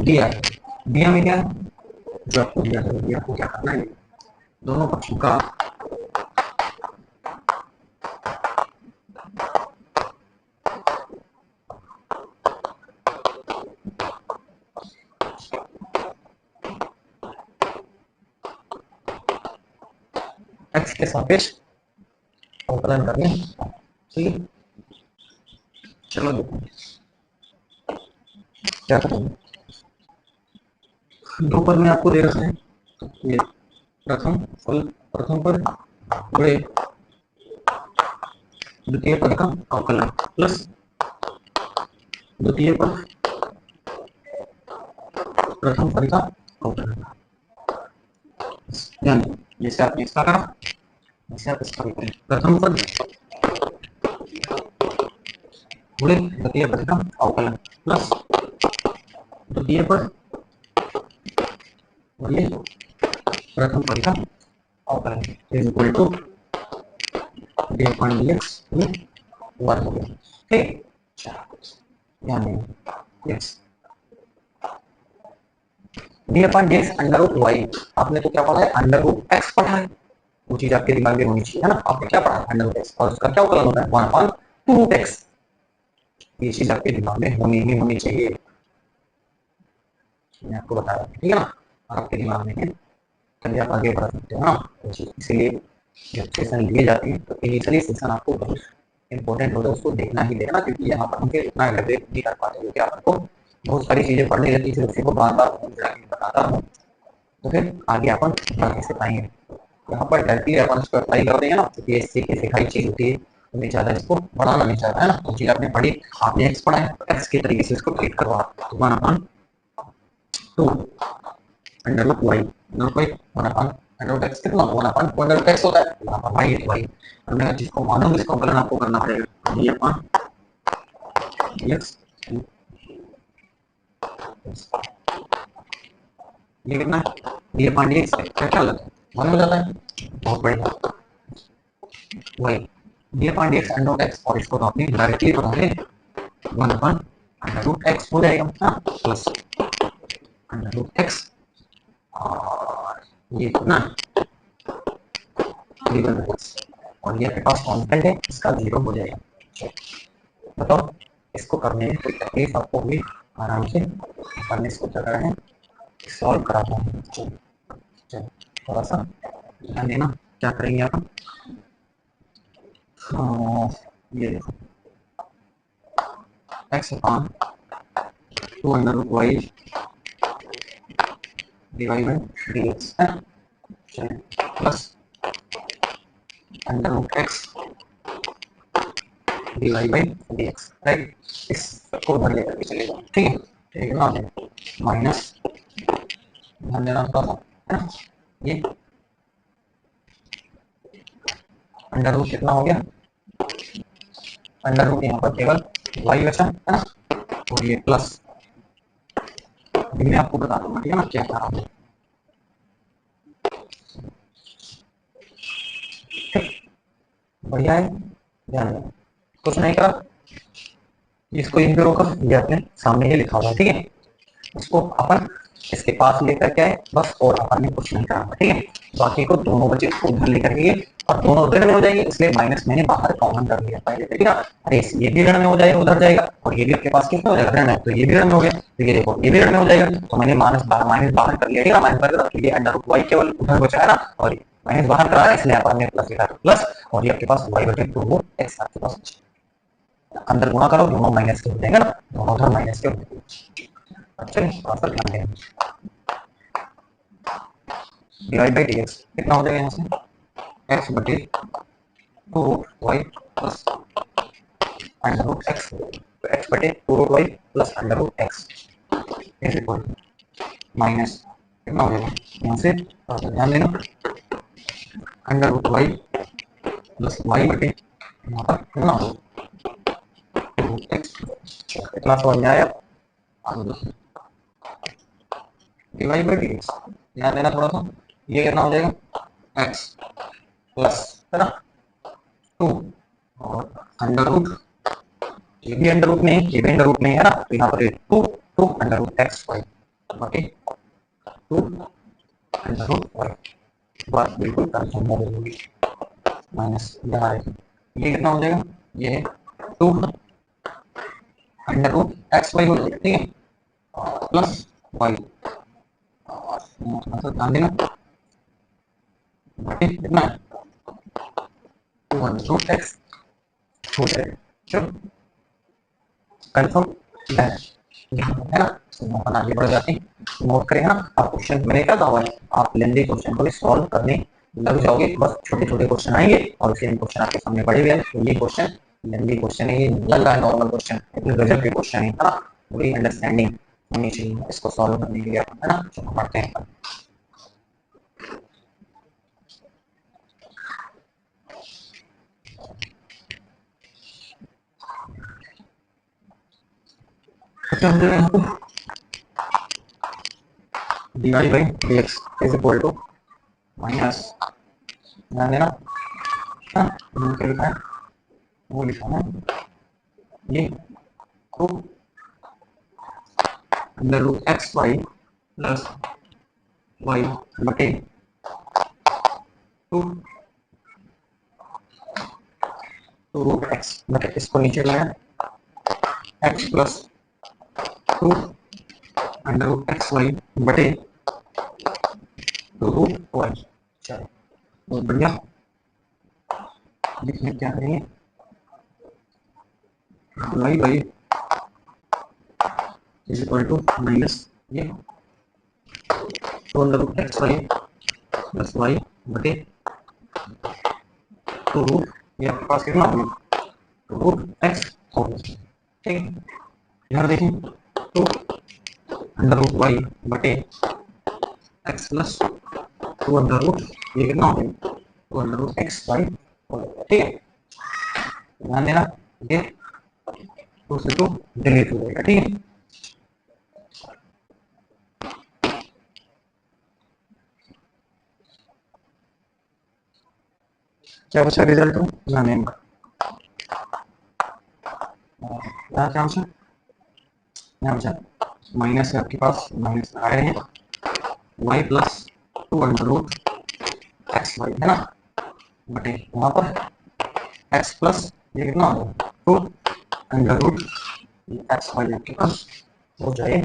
दिया है, दिया में क्या है, जो आपको दिया है दिया को क्या करना है, दोनों पक्षों का x के सापेक्ष अवकलन करने, ठीक है। चलो देखो क्या करेंगे, दो पद में आपको दे रखा है, तो ये प्रथम फल, प्रथम पद बड़े द्वितीय पद का अवकलन प्लस द्वितीय पद प्रथम पद का अवकलन, यानी जैसे आपने इसका करा वैसे आप इसका करें, प्रथम पद गुणे द्वितीय पद का अवकलन प्लस द्वितीय पद गुणे प्रथम पद का अवकलन is equal to d upon dx में 1 हो गया, ठीक। यानी यस d upon dx under root y, आपने तो क्या पढ़ा है, अंडर रूट x पढ़ा है, वो चीज आपके दिमाग में होनी चाहिए, है ना। आपने क्या पढ़ा है, अंडर रूट x, और उसका क्या अवकलन होता है 1 अपॉन 2 रूट x। ये चीज आपके दिमाग में होनी चाहिए, मैं आपको बता रहा हूँ, ठीक है ना। आपके दिमाग में है तभी आप आगे बढ़ सकते हो ना। इसीलिए जब सेशन लिए जाते हैं तो इनिशियली सेशन आपको बहुत इंपॉर्टेंट होता है, उसको देखना ही देखना, क्योंकि यहाँ पर हम इतना एलेबरेट नहीं कर पाते, क्योंकि आपको बहुत सारी चीजें पढ़नी रहती है, उसी को बार बार बताता हूँ, तो फिर आगे अपन पढ़ से पाएंगे। यहाँ पर डायरेक्टली अपन इसको अप्लाई कर देंगे ना, क्योंकि इससे की सिखाई चीज होती है, तो मैं ज्यादा इसको बढ़ाना नहीं चाहता है ना। तो चीज आपने पढ़ी, आपने एक्स पढ़ा है, एक्स के तरीके से इसको ट्रीट करवा, तो 1 upon 2 under root y, under root y 1 upon under root x, कितना 1 अपॉन अंडर रूट एक्स होता है, यहाँ पर वाई है, वाई हमने जिसको मालूम इसका अवकलन आपको करना पड़ेगा, डी अपॉन एक्स, ये कितना है, डी अपॉन डी एक्स क्या लगता है 1 हो जाता है, बहुत बढ़िया। Y d upon d x under root x, और इसको तो आपने डायरेक्टली बता दें 1 अपॉन अंडर रूट एक्स हो जाएगा, प्लस अंडर रूट एक्स, और ये ना और ये आपके पास कांस्टेंट है, इसका 0 हो जाएगा। बताओ इसको करने में कोई तकलीफ आपको हुई? आराम से अपन इसको कर रहे हैं, सॉल्व कराता हूँ। चलो थोड़ा सा ध्यान देना, क्या करेंगे आप? हाँ, ये देखो x upon 2 under root y divide by dx है, plus under root x divide by dx, right. इसको उधर लेकर के चलेगा, ठीक है, ठीक है ना, माइनस ध्यान देना थोड़ा सा, है ना। ये अंडर रूट कितना हो गया? अंडर रूट यहाँ पर केवल वाई बचा, है ना, और ये प्लस, मैं आपको बता दूंगा, ठीक है ना, क्या था। बढ़िया है, ध्यान देना, कुछ नहीं करा, इसको यहीं पे रोका, ये अपने सामने ही लिखा हुआ है, ठीक है। इसको अपन इसके पास लेकर के आए बस, और अपन ने कुछ नहीं करा, ठीक है। बाकी को दोनों बचे उधर लेकर के, और दोनों उधर में हो जाएंगे, इसलिए माइनस मैंने बाहर कॉमन कर लिया पहले, ठीक है। अरे ये भी ऋण में हो जाएगा, उधर जाएगा, और ये भी आपके पास कितना हो जाएगा? ऋण है, तो ये भी ऋण में हो गया, तो ये देखो ये भी ऋण में हो जाएगा, तो मैंने माइनस बाहर कर लिया, ठीक है, माइनस बाहर करा, तो ये अंडर रूट वाई केवल उधर बचा है ना, और माइनस बाहर करा है, इसलिए अपन ने प्लस लिखा, प्लस, और ये आपके पास वाई बटे 2 एक्स आपके पास अंदर गुणा करो, दोनों माइनस के हो जाएंगे ना, दोनों उधर माइनस के हो जाएंगे। अच्छा थोड़ा सा ध्यान देना, डिवाइड बाई डी एक्स कितना हो जाएगा यहाँ से? एक्स बटे 2 Y plus under root X, तो एक्स बटे 2 root Y plus under root X is equal minus कितना हो जाएगा यहाँ से? ध्यान देना, under root Y plus Y बटे यहाँ पर कितना हो जाएगा? एक्स। कितना समझ में आया? डिवाइड बाई डी एक्स, ध्यान देना थोड़ा सा, ये कितना हो जाएगा? एक्स प्लस, है ना, 2 और अंडर रूट, ये भी अंडर रूट में है, ये भी अंडर रूट में है ना, तो यहाँ पर 2 अंडर रूट एक्स वाई बटे 2 अंडर रूट वाई, बात बिल्कुल कंफर्म हो गई, माइनस यहाँ ये कितना हो जाएगा? ये 2 अंडर रूट एक्स वाई हो जाएगा, ठीक है, प्लस वाई, ध्यान देना बटे कितना है? 2 अंडर रूट एक्स हो जाएगा। चलो कंफर्म है ना, अपन आगे बढ़ जाते हैं, नोट करें ना आप, क्वेश्चन मैंने क्या कहा है, आप लेंदी क्वेश्चन को सॉल्व करने लग जाओगे, बस छोटे छोटे क्वेश्चन आएंगे और सेम क्वेश्चन आपके सामने पड़े हुए हैं, तो ये क्वेश्चन लेंदी क्वेश्चन है, ये लग रहा है नॉर्मल क्वेश्चन, इतने गजब के क्वेश्चन है ना, पूरी अंडरस्टैंडिंग होनी चाहिए इसको सॉल्व करने के लिए, है ना। चलो पढ़ते हैं, यहाँ पे divide by dx is equal to minus, ध्यान देना, क्या लिखा है? वो लिखा है ये 2 under root x y plus Y बटे 2 रूट एक्स बटे, इसको नीचे लाया, x plus 2 under root x y बटे 2 रूट वाई। चलो बहुत बढ़िया, लिखने क्या करेंगे? Y by is equal to minus ये 2 under root x y plus Y बटे 2 रूट, ये आपके पास कितना होगा? 2 रूट एक्स होगा, ठीक है। इधर देखें, 2 अंडर रूट वाई बटे एक्स प्लस 2 अंडर रूट, ये कितना हो गया? 2 अंडर रूट एक्स वाई, ठीक है, ध्यान देना, ये 2 से 2 डिलीट हो जाएगा, ठीक है। क्या बचा रिजल्ट में? ध्यान देना, क्या बचा? यहाँ बचा माइनस है आपके पास, माइनस आ रहे हैं y plus two under root x y है ना, बटे वहां पर एक्स प्लस ये कितना हो गया two under root x y आपके पास हो जाए।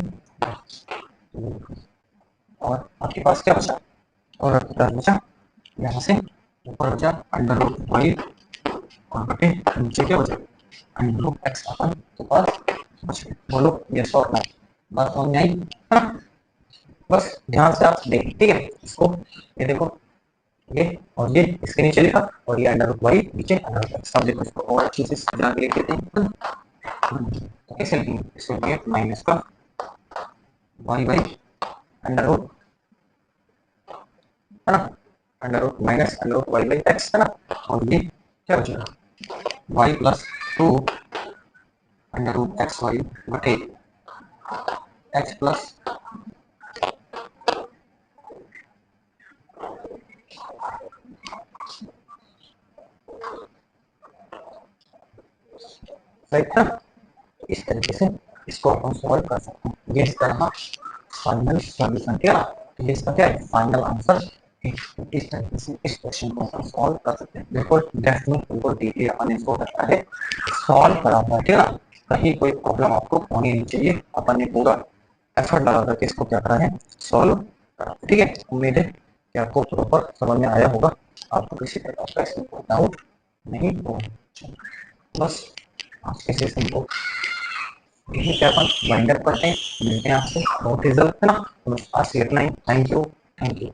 और आपके पास क्या बचा, और आपके पास बचा यहाँ से ऊपर बचा अंडर रूट वाई और बटे नीचे क्या बचा अंडर रूट एक्स अपन के पास बचे। बोलो यस और नो, बात समझ में आई है ना? बस ध्यान से आप देखें, ठीक है इसको, ये देखो ये और ये इसके नीचे लिखा और ये अंडर रूट वाई नीचे अंडर रूट एक्स। अब देखो इसको और अच्छे से सजा के लिख देते हैं। तो कैसे लिखेंगे, इसको लिखेंगे माइनस का वाई बाई अंडर रूट है ना, under root minus under root y by x है ना, और ये क्या बचेगा y plus two under root x y बटे एक्स प्लस राइट ना। इस तरीके से इसको अपन सॉल्व कर सकते हैं। ये इस तरह फाइनल सॉल्यूशन क्या, ये इसका क्या है फाइनल आंसर। इस तरीके से इस क्वेश्चन को अपन सॉल्व कर सकते हैं। बिल्कुल डेफिनेट बिल्कुल डीपली अपन इसको करता है सॉल्व करा हुआ है, ठीक है ना, कहीं कोई प्रॉब्लम आपको होनी नहीं चाहिए। अपन ने पूरा एफर्ट लगा करके इसको क्या करा है सॉल्व करा, ठीक है। उम्मीद है कि आपको प्रॉपर समझ में आया होगा, आपको किसी प्रकार का इसमें कोई डाउट नहीं होगा। बस आज के सेशन को यही क्या अपन वाइंड अप करते हैं, मिलते हैं आपसे बहुत ही जल्द है ना। तो बस आज से इतना ही, थैंक यू थैंक यू।